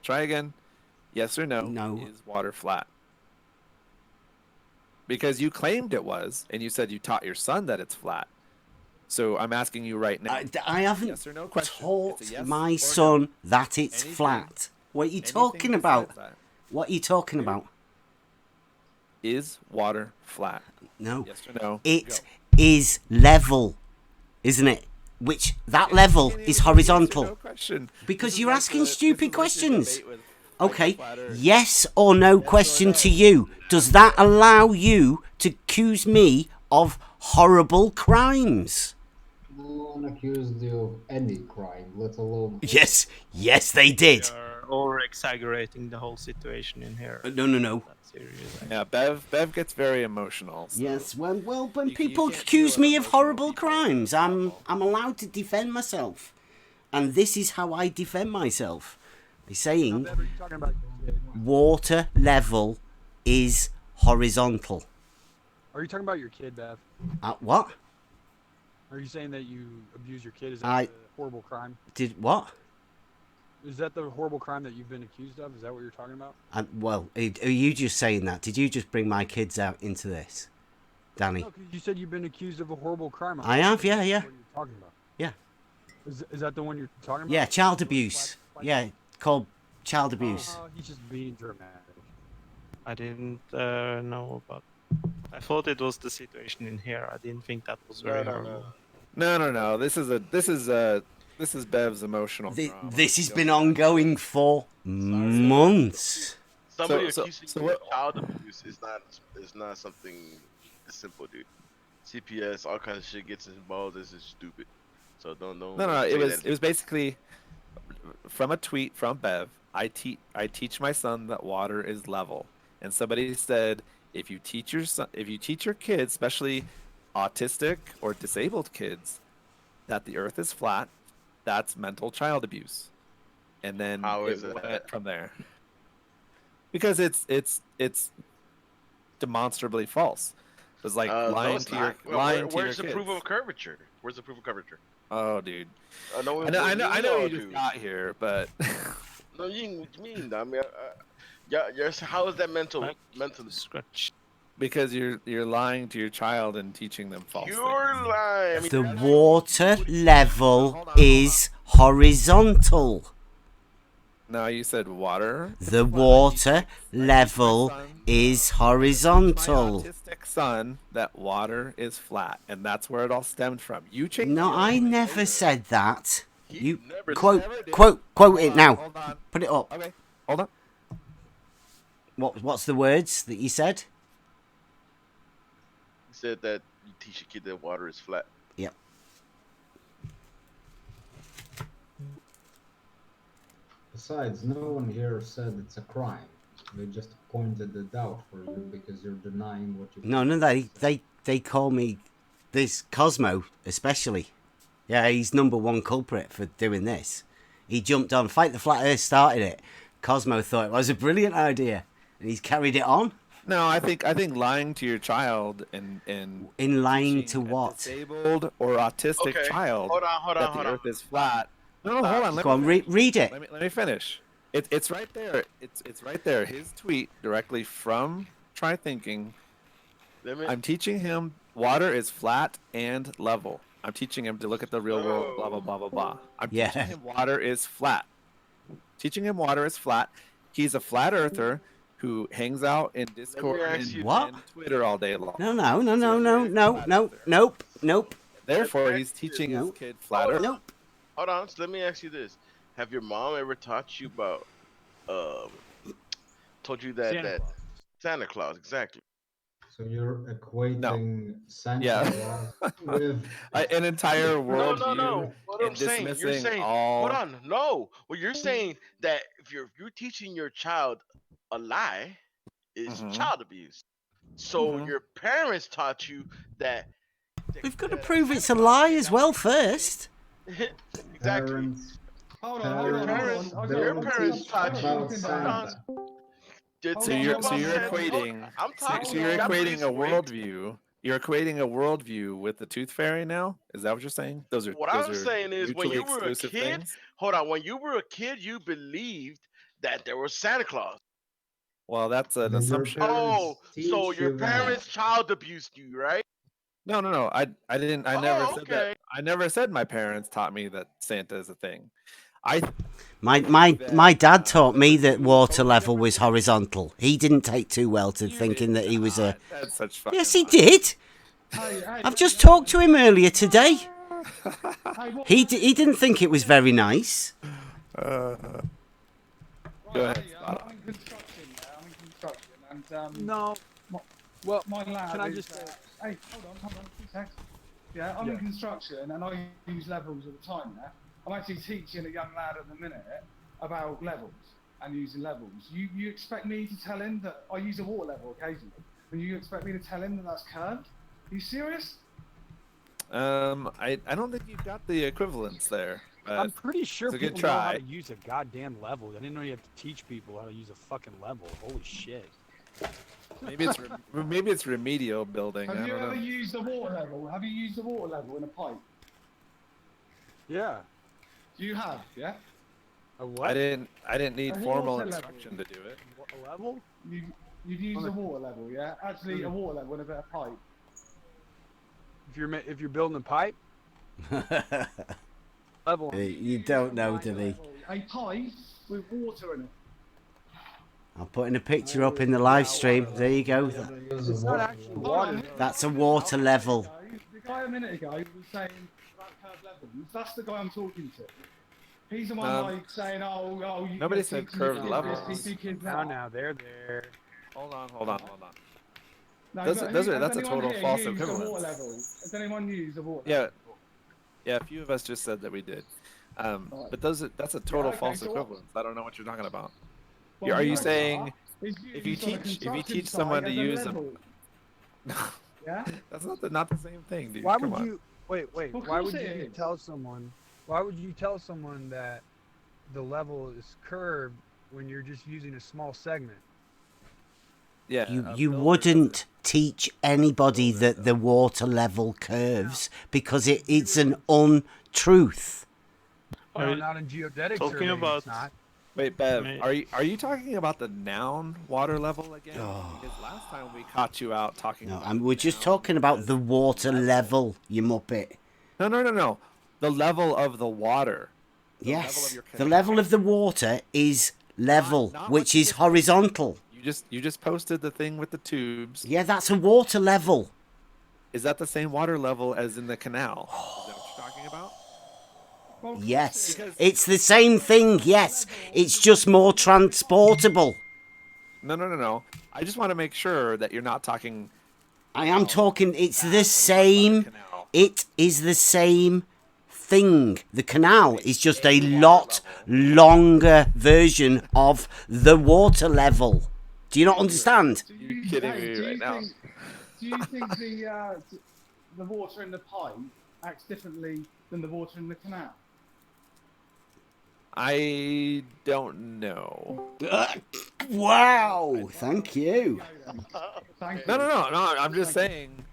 Try again. Yes or no? No. Is water flat? Because you claimed it was, and you said you taught your son that it's flat. So I'm asking you right now. I haven't Yes or no question. taught It's a yes my or no. son that it's Anything- flat. What are you Anything talking about? besides that. What are you talking about? Is water flat? No. Yes or no? It Go. is level, isn't it? Which that level Can't even is say yes or horizontal. no question. Because This is you're like asking this is stupid like your questions. debate with Okay, flat Earth. yes or no or question no. to you. Does that allow you to accuse me of horrible crimes? No one accused you of any crime, let alone. Yes, they did. We are over exaggerating the whole situation in here. No. That's serious. Yeah, Bev gets very emotional. So. Yes, when You people can't accuse deal with me of emotional horrible people. crimes, I'm allowed to defend myself, and this is how I defend myself by saying Bev, are you talking about your kid? water level is horizontal. Are you talking about your kid, Bev? What? Are you saying that you abuse your kid? Is that I- a horrible crime? Did what? Is that the horrible crime that you've been accused of? Is that what you're talking about? Well, are you just saying that? Did you just bring my kids out into this, Danny? No, because you said you've been accused of a horrible crime. I have, yeah. What you're talking about? Yeah. Is that the one you're talking about? Yeah, child abuse. Yeah, called child abuse. Oh, he's just being dramatic. I didn't know about. I thought it was the situation in here. I didn't think that was very horrible. No. This is Bev's emotional drama. This has been ongoing for months. Somebody So- accusing so you what- of child abuse is not something simple, dude. CPS, all kinds of shit gets involved. This is stupid. So don't. No. say It that. was basically from a tweet from Bev. I teach my son that water is level, and somebody said if you teach your kids, especially autistic or disabled kids, that the Earth is flat, that's mental child abuse, and then How it is it? went from there. Because it's demonstrably false. It's like No, lying it's to not. your lying to your Where's the kids. proof of curvature? Where's the proof of curvature? Oh, dude. No, I know you just got here, but No, you mean. I mean, yes. How is that mentally? Scratch. because you're lying to your child and teaching them false You're things. lying. I mean, The that's- water level Hold on. is horizontal. No, you said water. The Well, water I teach my level son- is My horizontal. autistic son that water is flat, and that's where it all stemmed from. You changed. No, your I language. never said that. He You never quote never did. quote Hold it on, now. Hold on. Put it up. Okay, hold on. What's the words that you said? He said that you teach your kid that water is flat. Yep. Besides, no one here said it's a crime. They just pointed it out for you because you're denying what you. No, they call me this Cosmo especially. Yeah, he's number one culprit for doing this. He jumped on Fight the Flat Earth, started it. Cosmo thought it was a brilliant idea, and he's carried it on. No, I think lying to your child and In lying teaching to a what? disabled or autistic Okay, child hold on, that the Earth is flat. No, hold on. Go on, read it. Let me finish. It's right there. It's right there. His tweet directly from Try Thinking. I'm teaching him water is flat and level. I'm teaching him to look at the real world. Blah blah blah blah blah. I'm teaching him water is flat. Teaching him water is flat. He's a flat earther who hangs out in Discord and Twitter all day long. Nope. Therefore, he's teaching his kid flat earth. Nope. Hold on. So let me ask you this: have your mom ever taught you about, told you that Santa Claus exactly? So you're equating Santa Claus with an entire world No. What I'm saying, you're saying. Hold on. No. Well, you're saying that if you're teaching your child a lie, is child abuse. So your parents taught you that. We've got to prove it's a lie as well first. Exactly. Hold on. Your parents taught you about Santa. So you're equating. So you're equating a worldview. You're equating a worldview with the Tooth Fairy now. Is that what you're saying? Those are. What those I'm are saying is, when mutually you were a exclusive kid, things? hold on. When you were a kid, you believed that there was Santa Claus. Well, that's an Then your assumption. Oh, parents so teach your you parents child abused you, right? No. I didn't. I never said okay. that. I never said my parents taught me that Santa is a thing. My dad taught me that water level was horizontal. He didn't take too well to thinking that he was a. That's such fucking Yes, he lies. did. I've just talked to him earlier today. He didn't think it was very nice. Go ahead. I'm in construction. I'm in construction, and No. Well, my lab. can I is, just say? hey, hold on, 2 seconds. Yeah, I'm in construction, and I use levels at the time. Yeah, I'm actually teaching a young lad at the minute about levels and using levels. You expect me to tell him that I use a water level occasionally, and you expect me to tell him that that's curved? Are you serious? I don't think you've got the equivalence there. I'm pretty sure it's a good people know how try. to use a goddamn level. I didn't know you have to teach people how to use a fucking level. Holy shit. Maybe it's remedial building. Have I you don't ever know. used a water level? Have you used a water level in a pipe? Yeah. You have, yeah? A what? I didn't need A formal water instruction to do it. A level? You'd use a water level, yeah? Actually, a water level and a bit of pipe. If you're building a pipe, level. You don't know, do they? A pipe with water in it. I'm putting a picture up in the live stream. There you go. It's not actually water. That's a water level. The guy a minute ago was saying about curved levels. That's the guy I'm talking to. He's the one like saying, oh, you nobody said curved levels. Now, they're there. Hold on. No, That's a total false equivalence. Has anyone used a water level? Yeah, a few of us just said that we did. But that's a total false equivalence. I don't know what you're talking about. Well, are you saying if you teach someone to use them? Yeah, that's not the same thing, dude. Why would you wait? Why would you tell someone? Why would you tell someone that the level is curved when you're just using a small segment? Yeah, you wouldn't teach anybody that the water level curves because it's an untruth. Well, not in geodetic surveying, it's not. Wait, Bev, are you talking about the noun water level again? Because last time we caught you out talking about... we're just talking about the water level, you muppet. No. The level of the water. Yes, the level of the water is level, which is horizontal. You just posted the thing with the tubes. Yeah, that's a water level. Is that the same water level as in the canal? Is that what you're talking about? Well, yes, it's the same thing, yes. It's just more transportable. No. I just want to make sure that you're not talking... I am talking, it's the same... It is the same thing. The canal is just a lot longer version of the water level. Do you not understand? You're kidding me right now. Do you think the water in the pipe acts differently than the water in the canal? I don't know. Wow! Thank you. No. I'm just saying.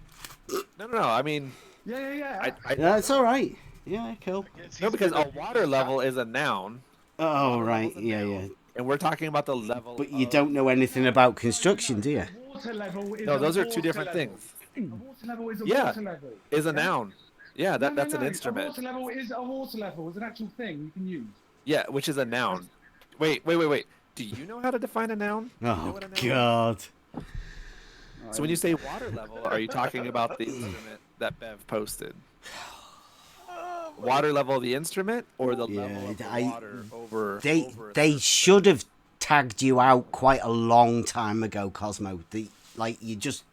No. I mean. Yeah. That's all right. Yeah, cool. No, because a water level is a noun. Oh, right. Yeah. And we're talking about the level. But you don't know anything about construction, do you? No, those are two different things. A water level is a water level. Is a noun. Yeah, that's an instrument. A water level is a water level. It's an actual thing you can use. Yeah, which is a noun. Wait. Do you know how to define a noun? Oh, God. So when you say water level, are you talking about the instrument that Bev posted? Water level of the instrument or the level of the water over... They should have tagged you out quite a long time ago, Cosmo. You're just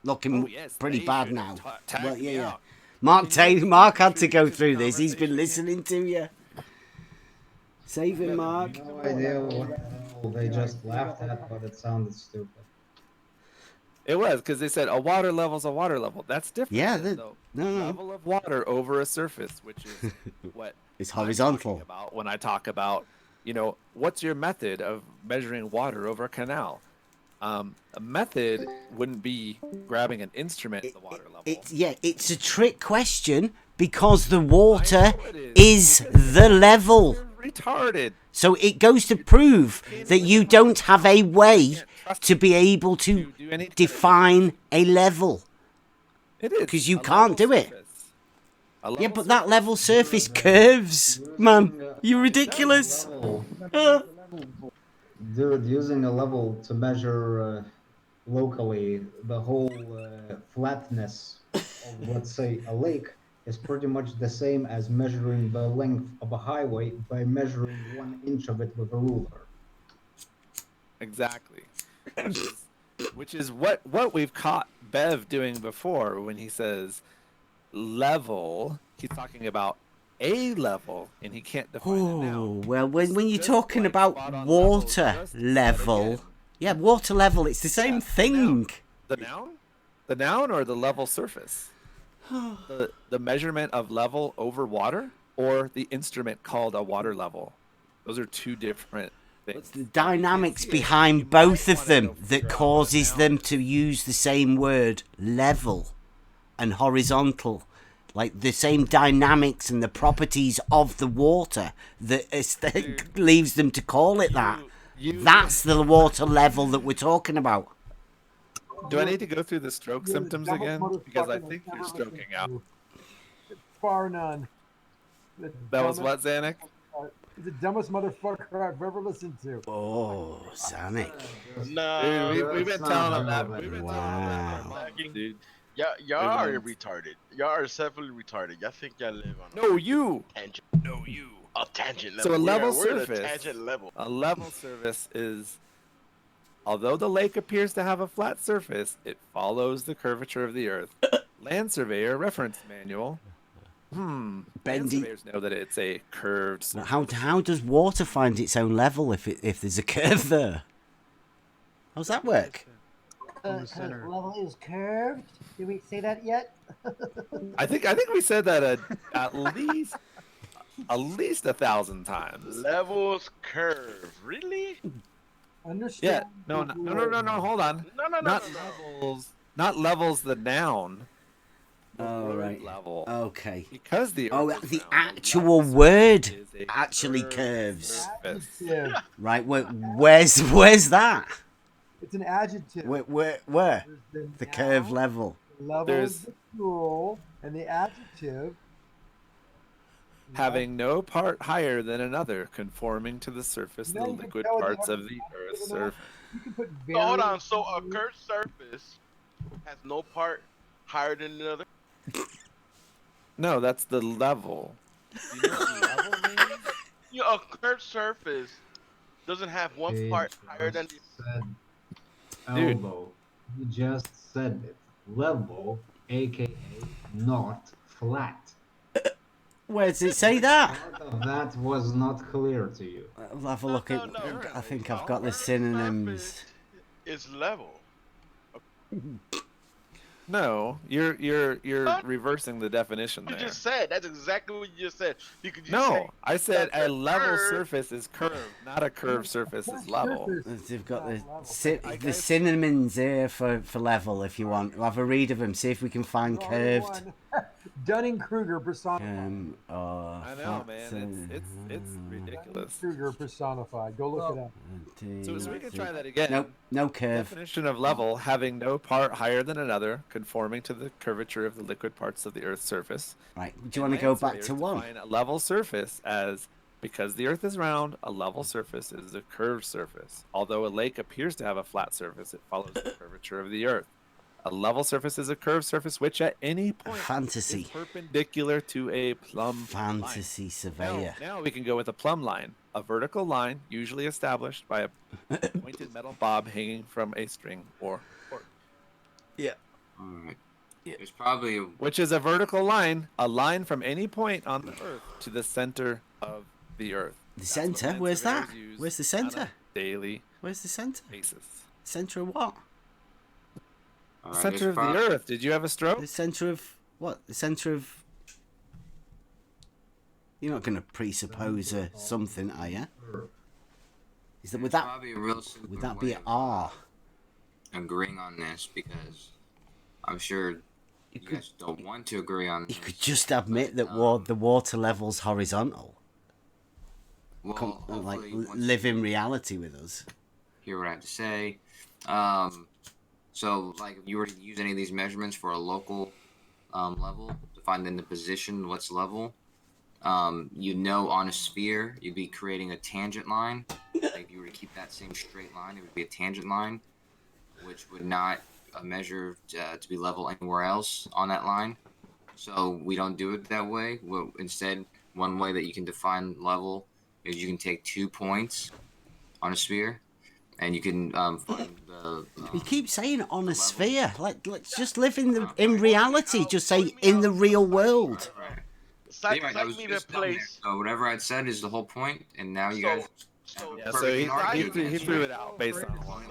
looking pretty bad now. Well, yeah. Mark had to go through this. He's been listening to you. Save him, Mark. No idea what the hell they just laughed at, but it sounded stupid. It was, because they said a water level's a water level. That's different. Yeah, no. No. Level of water over a surface, which is what it's horizontal. About when I talk about, what's your method of measuring water over a canal? A method wouldn't be grabbing an instrument at the water level. It's a trick question because the water is the level. You're retarded. So it goes to prove that you don't have a way to be able to define a level. It is. Because you can't do it. Yeah, but that level surface curves, man. You're ridiculous. Dude, using a level to measure locally the whole flatness of, let's say, a lake is pretty much the same as measuring the length of a highway by measuring 1 inch of it with a ruler. Exactly. Which is what we've caught Bev doing before when he says level. He's talking about a level, and he can't define it now. Well, when you're talking about water level, water level, it's the same thing. The noun or the level surface? the measurement of level over water, or the instrument called a water level? Those are two different things. It's the dynamics behind both of them that causes them to use the same word, level and horizontal. like the same dynamics and the properties of the water that leaves them to call it that. That's the water level that we're talking about. Do I need to go through the stroke symptoms again? Because I think you're stroking out. Bar none. That was what, Zanuck? He's the dumbest motherfucker I've ever listened to. Oh, Zanuck. No, dude, we've been telling him that. Wow. Dude. Y'all are retarded. Y'all are definitely retarded. Y'all think y'all live on No, you. tangent. No, you. A tangent level. So a level we're surface. at a tangent level. A level surface is, although the lake appears to have a flat surface, it follows the curvature of the earth. Land Surveyor Reference Manual. Land surveyors know that it's a curved surface. How does water find its own level if there's a curve there? How's that work? Level is curved. Did we say that yet? I think we said that at least 1,000 times. Levels curve. Really? Understand? Yeah. No. Hold on. No. Not levels. The noun. Oh, right. Level. Okay. Because the actual word actually curves. Right. Where's that? It's an adjective. Where? The curve level. There's the plural and the adjective. Having no part higher than another, conforming to the surface of the liquid parts of the Earth's surface. You can put So hold on. So a curved surface has no part higher than another? No, that's the level. You know what level means? A curved surface doesn't have one part higher than the elbow. You just said it. Level, aka not flat. Where does it say that? That was not clear to you. I'll have a look at. I think I've got the synonyms. It's level. No, you're reversing the definition there. You just said that's exactly what you just said. I said a level surface is curved, not a curved surface is level. They've got the synonyms here for level. If you want, we'll have a read of them. See if we can find curved. Dunning-Kruger personified. I know, man. It's ridiculous. Kruger personified. Go look it up. So we can try that again. Nope, no curve. Definition of level: having no part higher than another, conforming to the curvature of the liquid parts of the Earth's surface. Right. Do you want to go back to one? Define a level surface as, because the Earth is round, a level surface is a curved surface. Although a lake appears to have a flat surface, it follows the curvature of the Earth. A level surface is a curved surface which at any point is perpendicular to a plumb line. Surveyor. Now we can go with a plumb line, a vertical line usually established by a pointed metal bob hanging from a string or cord. Yeah. All right. Yeah. There's probably which is a vertical line, a line from any point on the Earth to the center of the Earth. The center? Where's that? Where's the center? Daily. Where's the center? Basis. Center of what? Right, center of the Earth. Did you have a stroke? The center of what? The center of. You're not going to presuppose something, are you? Is that would that be an R? Agreeing on this because I'm sure you guys don't want to agree on this. You could just admit that the water level's horizontal. Well, live in reality with us. Hear what I have to say. So, like, if you were to use any of these measurements for a local level to find in the position what's level, on a sphere, you'd be creating a tangent line. Like, if you were to keep that same straight line, it would be a tangent line, which would not measure to be level anywhere else on that line. So we don't do it that way. Instead, one way that you can define level is you can take 2 points on a sphere, and you can find the. You keep saying on a sphere. Let's just live in reality. Just say in the real world. Right. Cite me the place. So whatever I'd said is the whole point, and now you guys. So he threw it out based on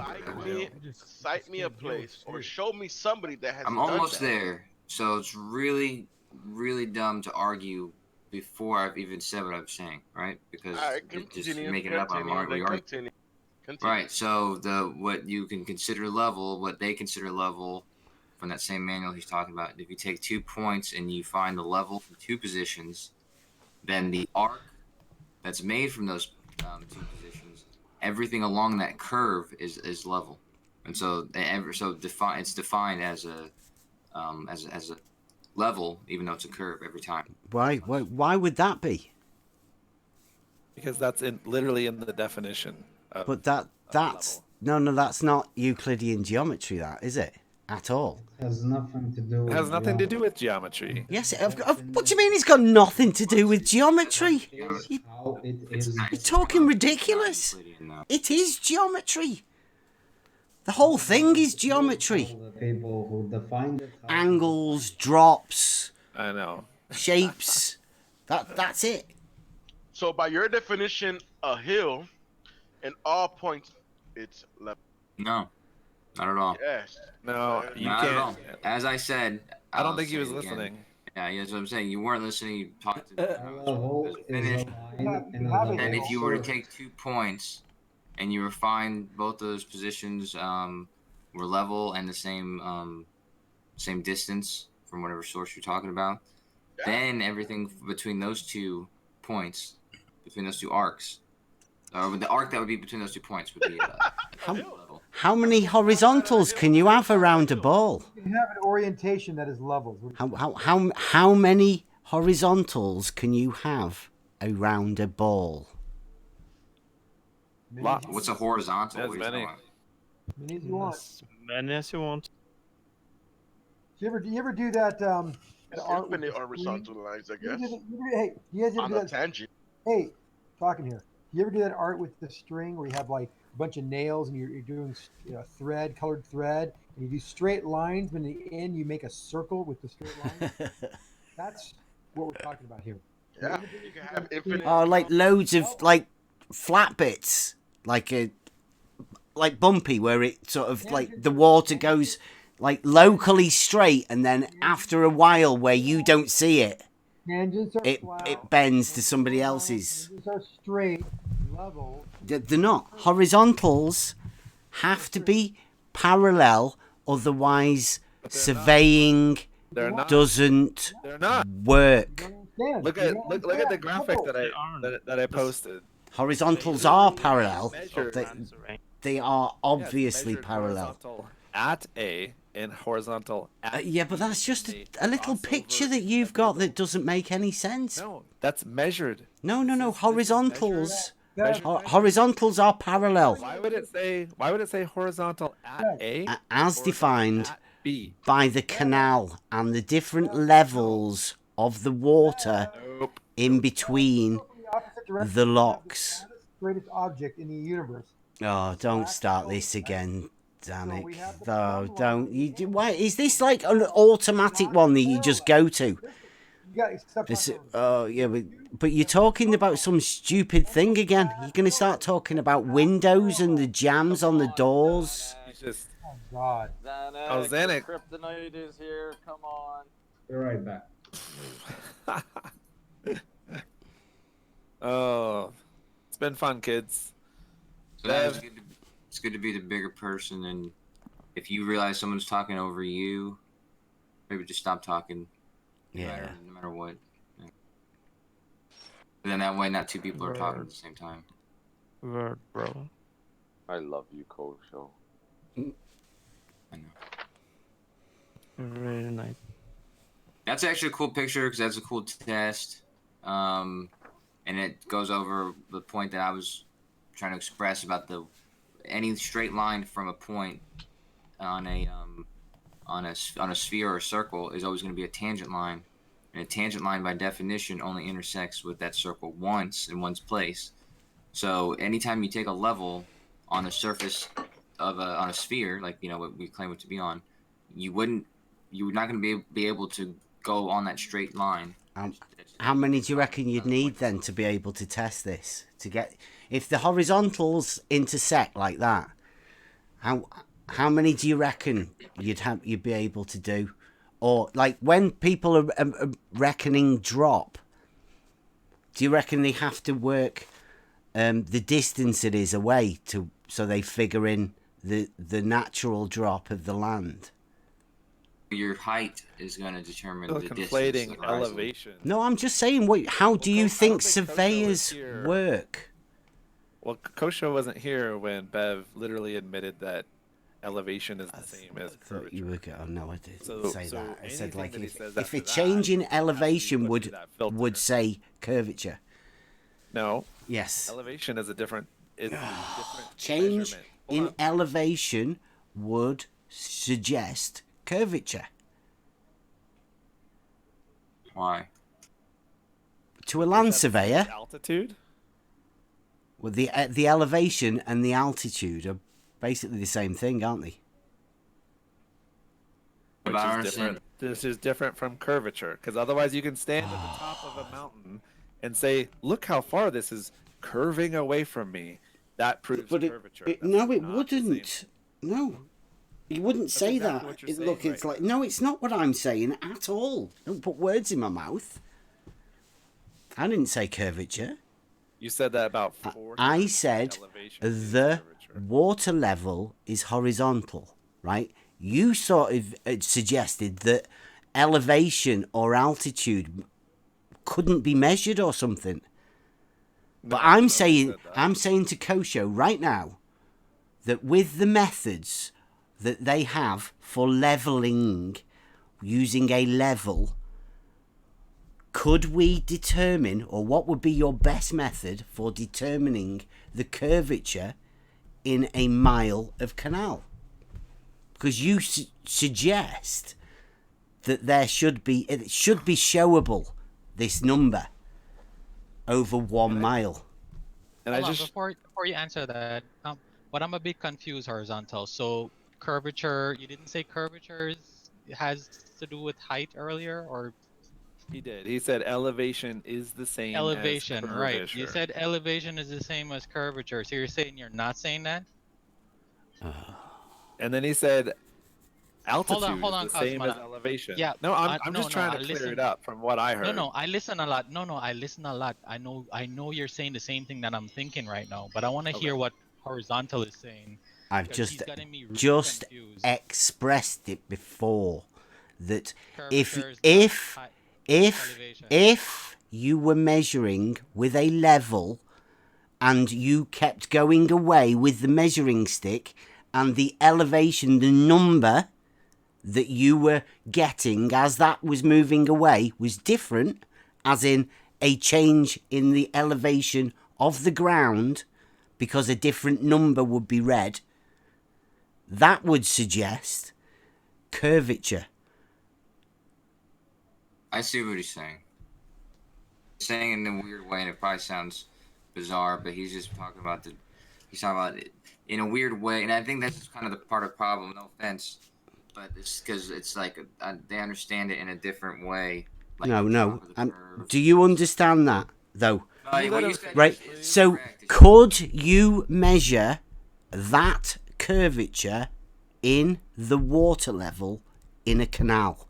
cite me a place or show me somebody that has. I'm almost there. So it's really, really dumb to argue before I've even said what I'm saying, right? Because just making it up on Continue. Continue. Right. So what you can consider level, what they consider level, from that same manual he's talking about, if you take 2 points and you find the level from 2 positions, then the arc that's made from those 2 positions, everything along that curve is level, and so it's defined as a level, even though it's a curve every time. Why would that be? Because that's literally in the definition. But that's that's not Euclidean geometry, that is it at all? It has nothing to do. It has nothing to do with geometry. Yes, what do you mean it's got nothing to do with geometry? How it is. You're talking ridiculous. It is geometry. The whole thing is geometry. People who defined it. Angles, drops. I know. Shapes. That's it. So by your definition, a hill, in all points, it's level. No, not at all. Yes. No, you not can't. At all. As I said, I don't think he was listening. Yeah, that's what I'm saying. You weren't listening. You talked to Finish. And if you were to take 2 points, and you were find both those positions were level and the same distance from whatever source you're talking about, then everything between those 2 points, between those 2 arcs, or the arc that would be between those 2 points would be level. How many horizontals can you have around a ball? You can have an orientation that is levels. How many horizontals can you have around a ball? What's a horizontal? As many. Many as you want. As many as you want. Do you ever do that? The art with Infinite the horizontal string? lines, I guess. Hey, you guys ever On do a that? tangent. Hey, talking here. You ever do that art with the string where you have like a bunch of nails and you're doing thread, colored thread, and you do straight lines, but in the end you make a circle with the straight lines? That's what we're talking about here. Yeah, you can have infinite. Oh, like loads of like flat bits, like bumpy, where it sort of like the water goes like locally straight, and then after a while, where you don't see it, Tangents are flat. it bends to somebody else's. Tangents are straight, level. They're not. Horizontals have to be parallel, otherwise surveying doesn't work. Look at the graphic that I posted. Horizontals are parallel. They are obviously parallel. At A and horizontal at yeah, but that's just a little picture that you've got that doesn't make any sense. No, that's measured. No. Horizontals. Horizontals are parallel. Why would it say horizontal at A? As defined by the canal and the different levels of the water in between the locks. Greatest object in the universe. Oh, don't start this again, Danik. Oh, don't. Why is this like an automatic one that you just go to? Oh yeah, but you're talking about some stupid thing again. You're gonna start talking about windows and the jams on the doors. Oh God. Oh, Zanik. Kryptonite is here. Come on. Be right back. Oh, it's been fun, kids. So it's good to be the bigger person, and if you realize someone's talking over you, maybe just stop talking. No matter what. Yeah. And then that way, not 2 people are talking at the same time. Word, bro. I love you, Kosho. I know. Really nice. That's actually a cool picture because that's a cool test. And it goes over the point that I was trying to express about any straight line from a point on a sphere or a circle is always going to be a tangent line, and a tangent line by definition only intersects with that circle once in one's place. So anytime you take a level on the surface of on a sphere, like what we claim it to be on, you're not going to be able to go on that straight line. How many do you reckon you'd need then to be able to test this? To get, if the horizontals intersect like that, how many do you reckon you'd be able to do? Or like when people are reckoning drop, do you reckon they have to work the distance it is away so they figure in the natural drop of the land? Your height is going to determine Still the conflating distance. The horizon. elevation. No, I'm just saying. How do you think surveyors here. work? Well, Kosho wasn't here when Bev literally admitted that elevation is the same as curvature. You were oh no, I didn't say that. I said like if a change in elevation would say curvature. No. Yes. Elevation is a different. It's a different change measurement. in elevation would suggest curvature. Why? To a land surveyor, altitude. Well, the elevation and the altitude are basically the same thing, aren't they? Which is different. This is different from curvature, because otherwise you can stand at the top of a mountain and say, "Look how far this is curving away from me." That proves curvature. No, it wouldn't. No, you wouldn't say exactly that. what you're Look, saying it's like no, it's not what I'm saying at all. Don't put words in my mouth. I didn't say curvature. You said that about 4 I said the water level is horizontal, right? You sort of suggested that elevation or altitude couldn't be measured or something. But I'm saying to Kosho right now that with the methods that they have for leveling using a level, could we determine, or what would be your best method for determining the curvature in a mile of canal? Because you suggest that it should be showable, this number, over 1 mile. And before you answer that, but I'm a bit confused, horizontal. So curvature, you didn't say curvature has to do with height earlier, or? He did. He said elevation is the same as curvature. Right. You said elevation is the same as curvature. So you're saying you're not saying that? And then he said altitude hold on, is the same Cosmo. as elevation. Yeah. No, I'm just trying to clear it up from what I heard. No, I listen a lot. I listen a lot. I know you're saying the same thing that I'm thinking right now, but I want to hear what horizontal is saying. I've just expressed it before that if you were measuring with a level and you kept going away with the measuring stick and the elevation, the number that you were getting as that was moving away was different, as in a change in the elevation of the ground because a different number would be read, that would suggest curvature. I see what he's saying. He's saying it in a weird way, and it probably sounds bizarre, but he's just talking about it in a weird way, and I think that's kind of the part of the problem. No offense, but it's because it's like they understand it in a different way. Like No. Do you understand that though? Right. So could you measure that curvature in the water level in a canal?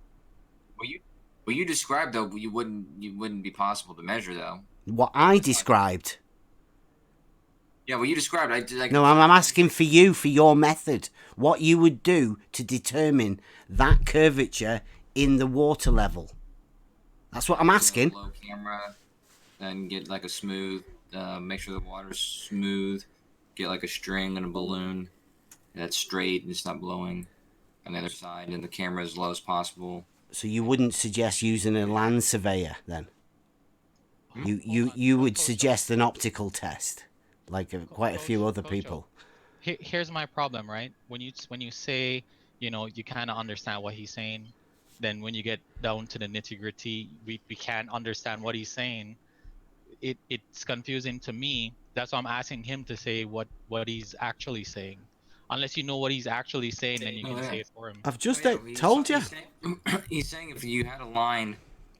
Well, you described though, you wouldn't be possible to measure though. What I described. Yeah, well, you described. No, I'm asking for you, for your method. What you would do to determine that curvature in the water level. That's what I'm asking. Low camera, then get like a smooth, make sure the water's smooth. Get like a string and a balloon that's straight and it's not blowing on the other side, and the camera as low as possible. So you wouldn't suggest using a land surveyor then? You would suggest an optical test, like quite a few other people. Here's my problem, right? When you say, you kind of understand what he's saying, then when you get down to the nitty-gritty, we can't understand what he's saying. It's confusing to me. That's why I'm asking him to say what he's actually saying. Unless you know what he's actually saying, then you can say it for him. I've just told you. He's saying if you had a line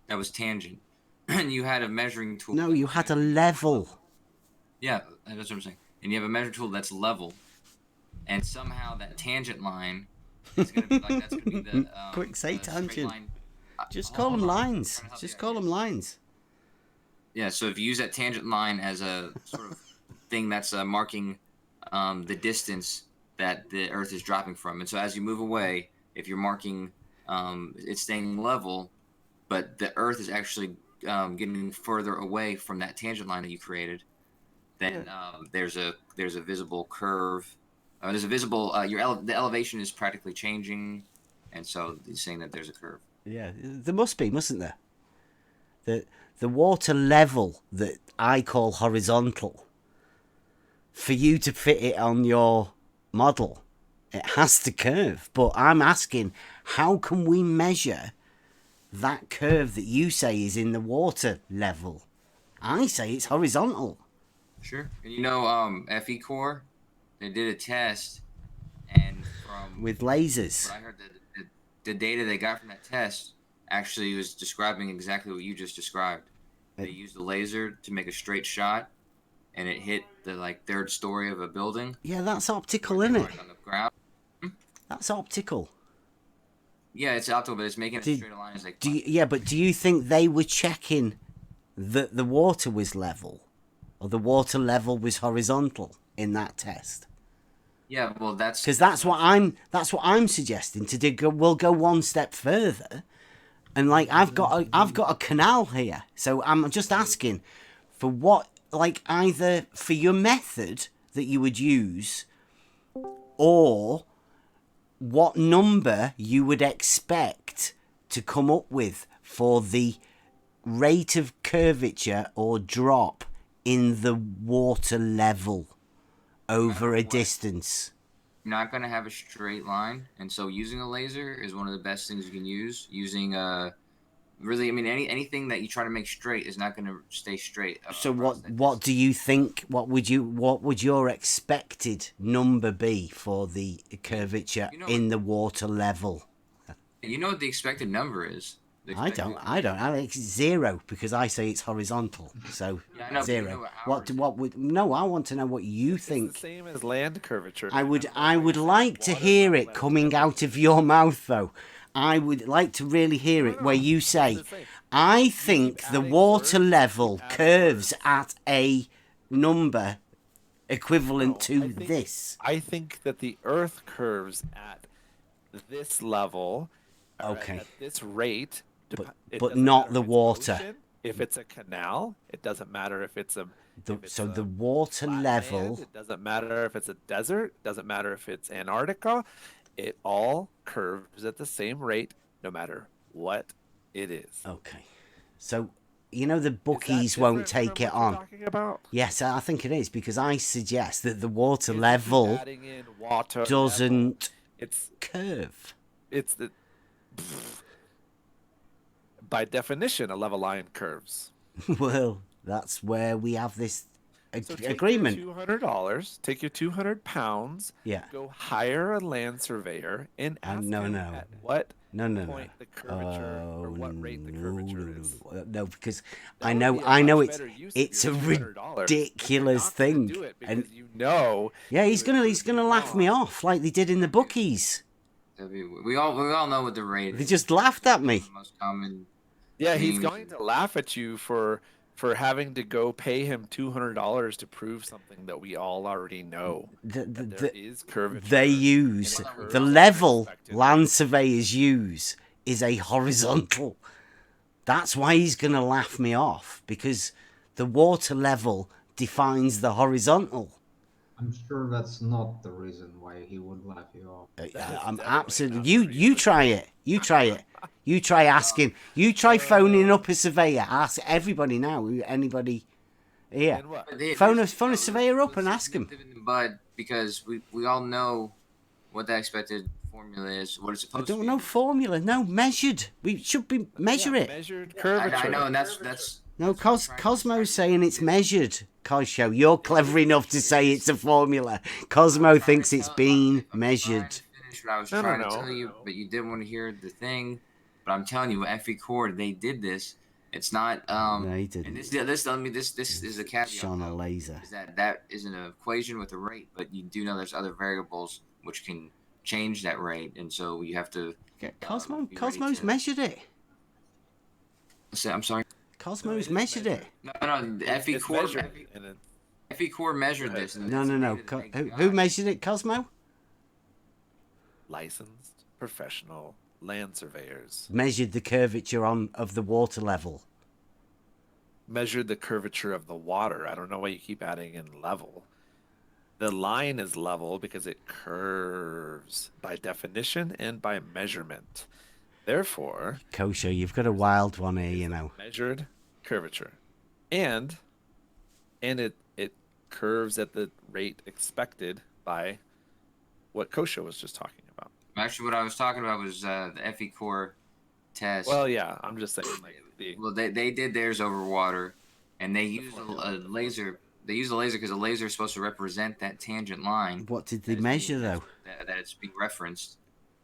that was tangent and you had a measuring tool. No, you had a level. Yeah, that's what I'm saying. And you have a measuring tool that's level, and somehow that tangent line is going to be like that's going to be the quick say tangent. Just call them lines. Just call them lines. Yeah, so if you use that tangent line as a sort of thing that's marking the distance that the Earth is dropping from, and so as you move away, if you're marking it's staying level, but the Earth is actually getting further away from that tangent line that you created, then there's a visible curve. There's a visible the elevation is practically changing, and so he's saying that there's a curve. Yeah, there must be, mustn't there? The water level that I call horizontal, for you to fit it on your model, it has to curve. But I'm asking, how can we measure that curve that you say is in the water level? I say it's horizontal. Sure. And you know, FE Core, they did a test, and from with lasers. What I heard, the data they got from that test actually was describing exactly what you just described. They used a laser to make a straight shot, and it hit the third story of a building. Yeah, that's optical, isn't it? On the ground. That's optical. Yeah, it's optical, but it's making a straight line. It's like but do you think they were checking that the water was level, or the water level was horizontal in that test? Yeah, well, that's what I'm suggesting to do. We'll go one step further, and I've got a canal here, so I'm just asking for what, either for your method that you would use, or what number you would expect to come up with for the rate of curvature or drop in the water level over a distance. You're not going to have a straight line, and so using a laser is one of the best things you can use. Using really, I mean, anything that you try to make straight is not going to stay straight. So what do you think? What would your expected number be for the curvature in the water level? You know what the expected number is? I don't. I think it's 0 because I say it's horizontal. So yeah, 0. I want to know what you think. It's the same as land curvature. I would like to hear it coming out of your mouth, though. I would like to really hear it where you say, I think the water level curves at a number equivalent to this. I think that the Earth curves at this level, okay, at this rate, but not the water. Ocean. If it's a canal, it doesn't matter if it's a... So the water level... Land, it doesn't matter if it's a desert, it doesn't matter if it's Antarctica. It all curves at the same rate, no matter what it is. Okay. So, the bookies won't take it on. Yes, I think it is, because I suggest that the water level doesn't curve. It's the... By definition, a level line curves. Well, that's where we have this agreement. $200. Take your 200 pounds. Yeah. Go hire a land surveyor and ask him at what point the curvature or what rate the curvature is. No, because I know it's a ridiculous thing, and yeah, he's gonna laugh me off like they did in the bookies. We all know what the rate is. They just laughed at me. The most common. Yeah, he's going to laugh at you for having to go pay him $200 to prove something that we all already know. There is curvature. They use the level land surveyors use is a horizontal. That's why he's going to laugh me off, because the water level defines the horizontal. I'm sure that's not the reason why he would laugh you off. I'm absolutely. You try it. You try it. You try asking. You try phoning up a surveyor. Ask everybody now. Anybody? Yeah. Phone a surveyor up and ask him. But because we all know what the expected formula is, what it's supposed to be. I don't know formula. No, measured. We should be measure it. Measured curvature. I know, and that's. No, Cosmo's saying it's measured. Cosmo, you're clever enough to say it's a formula. Cosmo thinks it's been measured. Finish what I was trying to tell you, but you didn't want to hear the thing. But I'm telling you, FE Core, they did this. It's not. No, he didn't. And this is a caveat. Shone a laser. Is that is an equation with a rate, but you do know there's other variables which can change that rate, and so you have to. Cosmo's measured it. I'm sorry. Cosmo's measured it. No, FE Core. FE Core measured this. No. Who measured it? Cosmo. Licensed professional land surveyors. Measured the curvature of the water level. Measured the curvature of the water. I don't know why you keep adding in level. The line is level because it curves by definition and by measurement. Therefore, Kosher, you've got a wild one here, you know. Measured curvature. And it curves at the rate expected by what Kosha was just talking about. Actually, what I was talking about was the FE core test. Well, yeah, I'm just saying. Well, they did theirs over water, and they used a laser. They used a laser because a laser is supposed to represent that tangent line. What did they measure, though? That it's being referenced,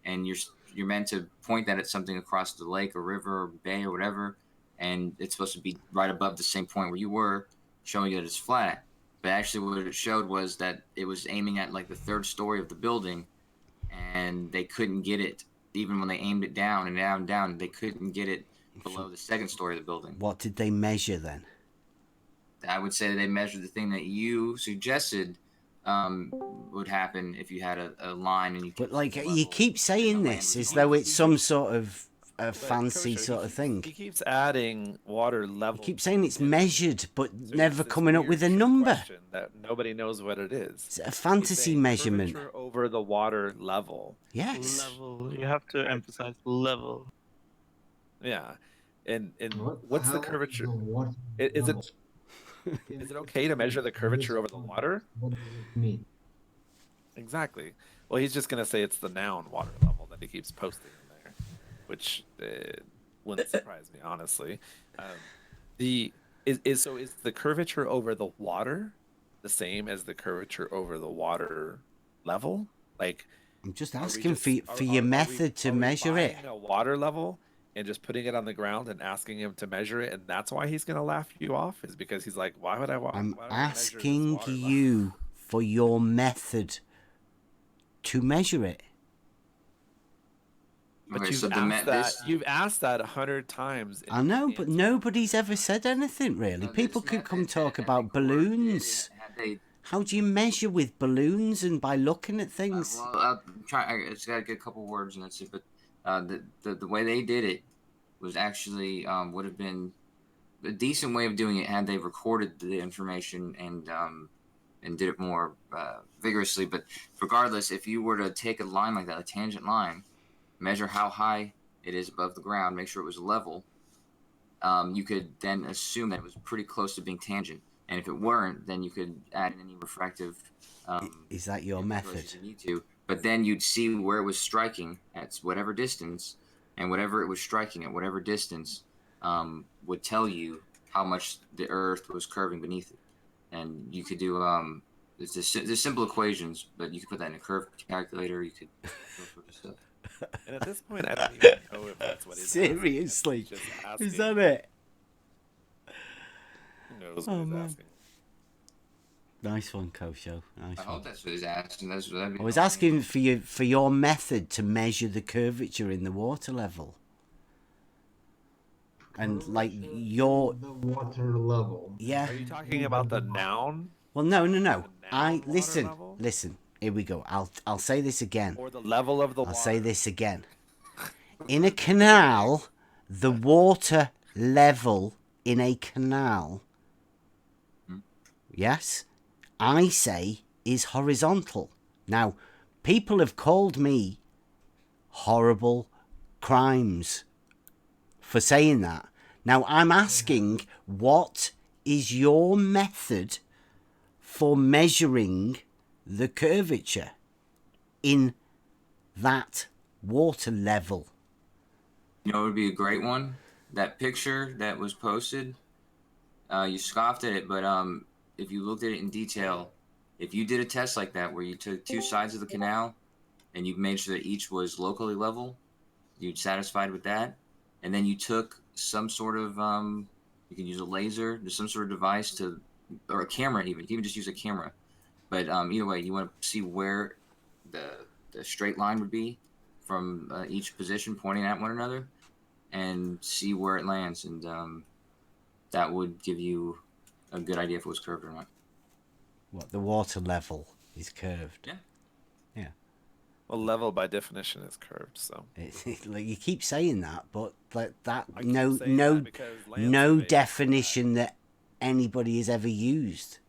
and you're meant to point that at something across the lake or river or bay or whatever, and it's supposed to be right above the same point where you were, showing that it's flat. But actually, what it showed was that it was aiming at like the third story of the building, and they couldn't get it. Even when they aimed it down and down and down, they couldn't get it below the second story of the building. What did they measure then? I would say they measured the thing that you suggested would happen if you had a line and you. But like you keep saying this as though it's some sort of a fancy sort of thing. He keeps adding water level. You keep saying it's measured, but never coming up with a number. That nobody knows what it is. It's a fantasy measurement. Over the water level. Yes. Level. You have to emphasize level. Yeah, and what's the curvature? Is it okay to measure the curvature over the water? What does it mean? Exactly. Well, he's just gonna say it's the noun water level that he keeps posting in there, which wouldn't surprise me, honestly. Is the curvature over the water the same as the curvature over the water level? Like, I'm just asking for your method to measure it. A water level and just putting it on the ground and asking him to measure it, and that's why he's gonna laugh you off, is because he's like, why would I? I'm asking you for your method to measure it. But okay, you've asked that 100 times. I know, but nobody's ever said anything really. People could come talk about balloons. How do you measure with balloons and by looking at things? Well, I'll try. I just gotta get a couple words and that's it. But the way they did it was actually would have been a decent way of doing it had they recorded the information and did it more vigorously. But regardless, if you were to take a line like that, a tangent line, measure how high it is above the ground, make sure it was level, you could then assume that it was pretty close to being tangent. And if it weren't, then you could add in any refractive. Is that your method? You need to. But then you'd see where it was striking at whatever distance, and whatever it was striking at whatever distance would tell you how much the Earth was curving beneath it. And you could do there's simple equations, but you could put that in a curve calculator. You could do all sorts of stuff. And at this point, I don't even know if that's what it is. Seriously, is that it? Who knows what he's asking? Nice one, Kosho. Nice I hope that's what he's asking. I was asking for your method to measure the curvature in the water level. And like the water level. Yeah. Are you talking about the noun? Well, no. Listen. Here we go. I'll say this again. Or the level of the water. I'll say this again. In a canal, the water level in a canal, yes, I say is horizontal. Now, people have called me horrible crimes for saying that. Now, I'm asking, what is your method for measuring the curvature in that water level? You know, it would be a great one. That picture that was posted, you scoffed at it, but if you looked at it in detail, if you did a test like that where you took two sides of the canal and you made sure that each was locally level, you're satisfied with that, and then you took some sort of you can use a laser, there's some sort of device to, or a camera even. You can even just use a camera. But either way, you want to see where the straight line would be from each position pointing at one another, and see where it lands, and that would give you a good idea if it was curved or not. What, the water level is curved? Yeah. Yeah. Well, level by definition is curved, so. Like you keep saying that, but like that I keep saying that because land no surveyors definition that anybody has ever used.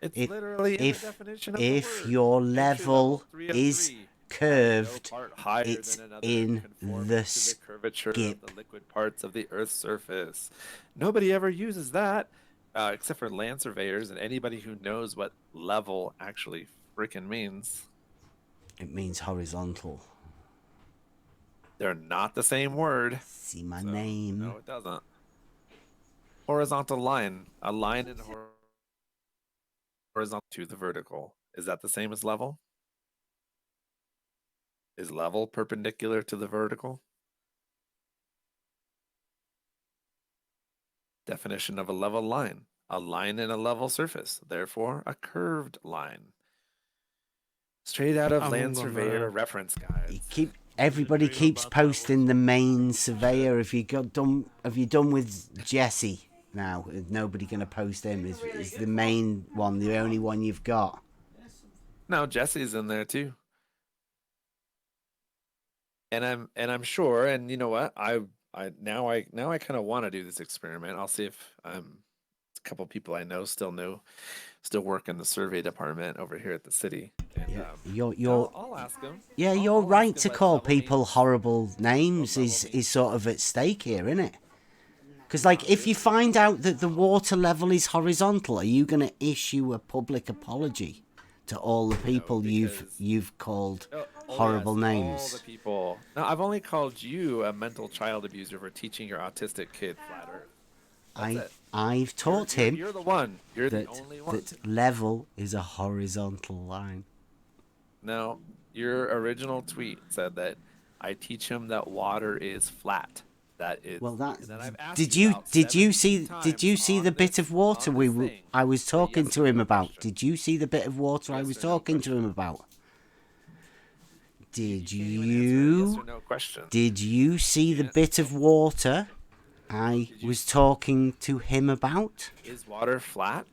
It's literally in the definition of the If word. your Entry level 3 of is 3, curved, no part higher it's than another, in conforming the to the curvature skip. of the liquid parts of the Earth's surface. Nobody ever uses that, except for land surveyors and anybody who knows what level actually freaking means. It means horizontal. They're not the same word. See my name. No, it doesn't. Horizontal line. A line in horizontal to the vertical. Is that the same as level? Is level perpendicular to the vertical? Definition of a level line. A line in a level surface, therefore a curved line. Straight out of land surveyor reference guides. Everybody keeps posting the main surveyor. Have you done with Jesse now? Nobody gonna post him. Is the main one the only one you've got? No, Jesse's in there too. And I'm sure, and you know what? I now I kind of want to do this experiment. I'll see if a couple people I know still work in the survey department over here at the city. And, I'll ask them. Yeah, your right to call people horrible names is sort of at stake here, isn't it? Because like, if you find out that the water level is horizontal, are you going to issue a public apology to all the people you've called horrible names? All the people. No, I've only called you a mental child abuser for teaching your autistic kid flat Earth. I've taught him. You're the one. You're the only one. That level is a horizontal line. No, your original tweet said that I teach him that water is flat. That is. Well, that I've asked did you see the bit of water I was talking to him about? Did you see the bit of water I was talking to him about? Did you? Did you see the bit of water I was talking to him about? Is water flat?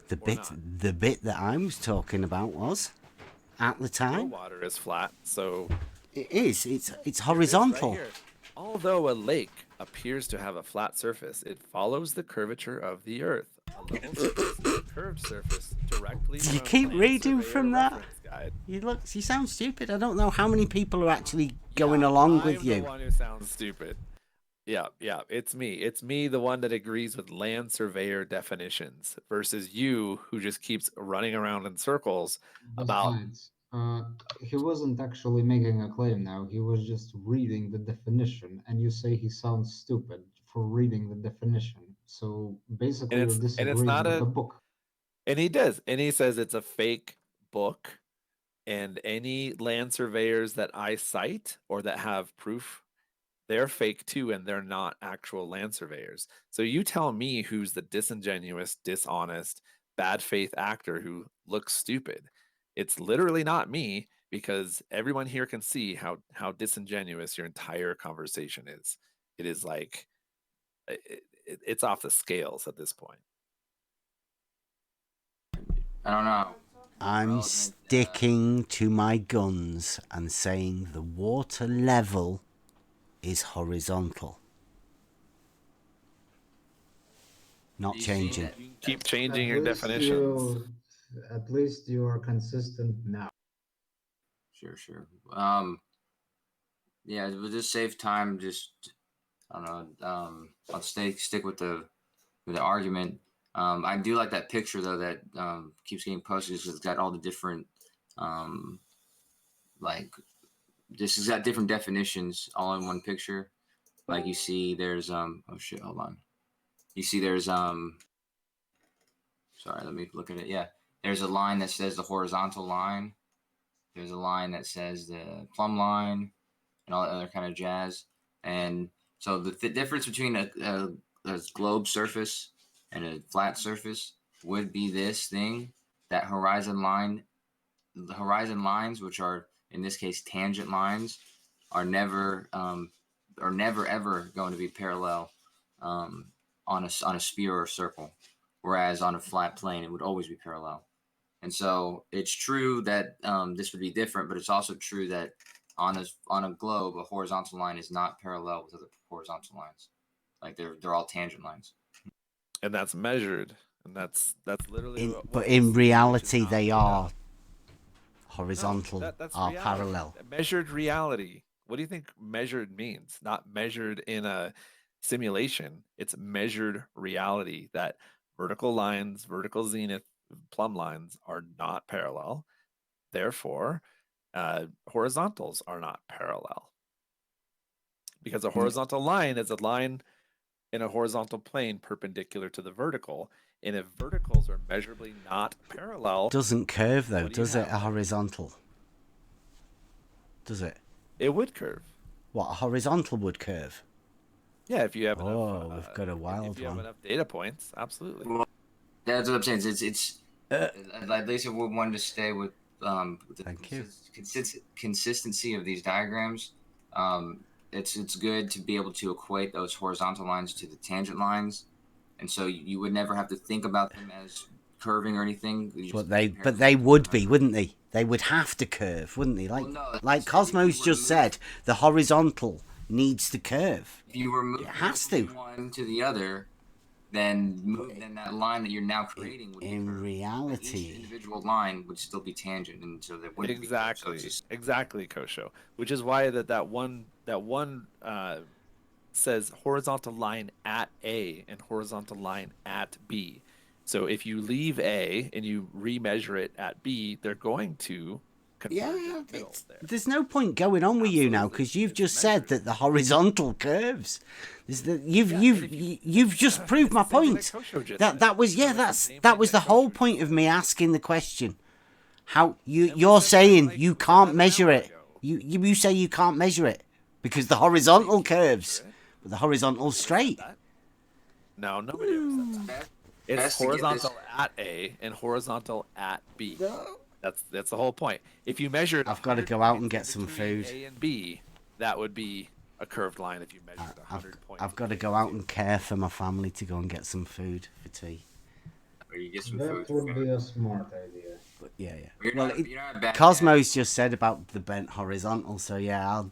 The bit that I was talking about was, at the time. Water is flat, so. It is. It's horizontal. Although a lake appears to have a flat surface, it follows the curvature of the Earth. A level surface is a curved surface directly. You keep reading from that. You sound stupid. I don't know how many people are actually going along with you. I'm the one who sounds stupid. Yeah, it's me. It's me, the one that agrees with land surveyor definitions, versus you, who just keeps running around in circles about. He wasn't actually making a claim now. He was just reading the definition, and you say he sounds stupid for reading the definition. So basically, you're disagreeing with the book. And he does. And he says it's a fake book. And any land surveyors that I cite or that have proof, they're fake too, and they're not actual land surveyors. So you tell me who's the disingenuous, dishonest, bad faith actor who looks stupid. It's literally not me, because everyone here can see how disingenuous your entire conversation is. It is like, it's off the scales at this point. I don't know. I'm sticking to my guns and saying the water level is horizontal. Not changing. You keep changing your definitions. At least you are consistent now. Sure. Yeah, we'll just save time. Just, I don't know. I'll stick with the argument. I do like that picture though that keeps getting posted, because it's got all the different this has got different definitions all in one picture. Like you see there's oh shit, hold on. You see there's sorry, let me look at it. Yeah. There's a line that says the horizontal line. There's a line that says the plumb line and all that other kind of jazz. And so the difference between a globe surface and a flat surface would be this thing, that horizon line. The horizon lines, which are in this case tangent lines, are never ever going to be parallel on a sphere or circle, whereas on a flat plane it would always be parallel. And so it's true that this would be different, but it's also true that on a globe, a horizontal line is not parallel with other horizontal lines. Like they're all tangent lines. And that's measured, and that's literally. But in reality, they are horizontal, that's are reality. parallel. Measured reality. What do you think measured means? Not measured in a simulation. It's measured reality that vertical lines, vertical zenith, plumb lines are not parallel. Therefore, horizontals are not parallel. Because a horizontal line is a line in a horizontal plane perpendicular to the vertical. And if verticals are measurably not parallel... Doesn't curve, though, does it, a horizontal? Does it? It would curve. What, a horizontal would curve? Yeah, if you have enough... Oh, we've got a wild if you one. have enough data points, absolutely. Well, that's what I'm saying. It's at least if we wanted to stay with the consistency of these diagrams, it's good to be able to equate those horizontal lines to the tangent lines, and so you would never have to think about them as curving or anything. But they would be, wouldn't they? They would have to curve, wouldn't they? Like Cosmo's just said, the horizontal needs to curve. If you remove one to the other, then that line that you're now creating would in reality, each individual line would still be tangent, and so that wouldn't exactly, Kosho. Which is why that one says horizontal line at A and horizontal line at B. So if you leave A and you remeasure it at B, they're going to converge in the middle there. There's no point going on with you now because you've just said that the horizontal curves. You've just proved my point. That was the whole point of me asking the question. How you're saying you can't measure it. You say you can't measure it because the horizontal curves, but the horizontal's straight. No, nobody ever said that. It's horizontal at A and horizontal at B. That's the whole point. If you measured, I've got to go out and get some food. A and B, that would be a curved line. If you measured 100 points. I've got to go out and care for my family to go and get some food for tea. Or you get some that food. Would be a smart idea. But yeah. You're Well, not Cosmo's just said about the bent horizontal, so yeah,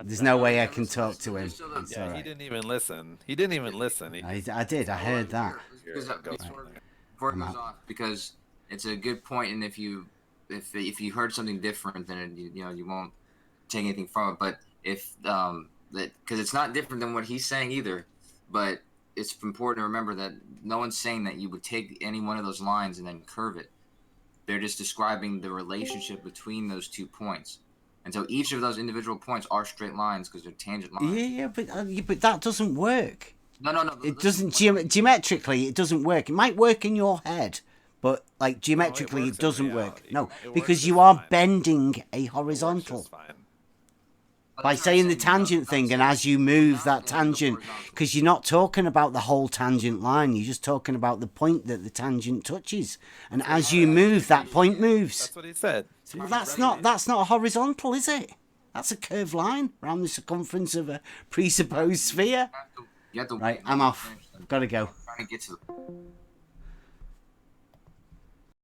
there's no way I can talk to him. Yeah, he didn't even listen. He didn't even listen. I did. I heard that. Before it goes off, because it's a good point, and if you heard something different, then you won't take anything from it. But if because it's not different than what he's saying either, but it's important to remember that no one's saying that you would take any one of those lines and then curve it. They're just describing the relationship between those 2 points. And so each of those individual points are straight lines because they're tangent lines. Yeah, but that doesn't work. No. It doesn't geometrically. It doesn't work. It might work in your head, but like geometrically, it doesn't work. No, because you are bending a horizontal by saying the tangent thing, and as you move that tangent, because you're not talking about the whole tangent line. You're just talking about the point that the tangent touches, and as you move, that point moves. That's what he said. Well, that's not a horizontal, is it? That's a curved line around the circumference of a presupposed sphere. Right, I'm off. I've got to go. Trying to get to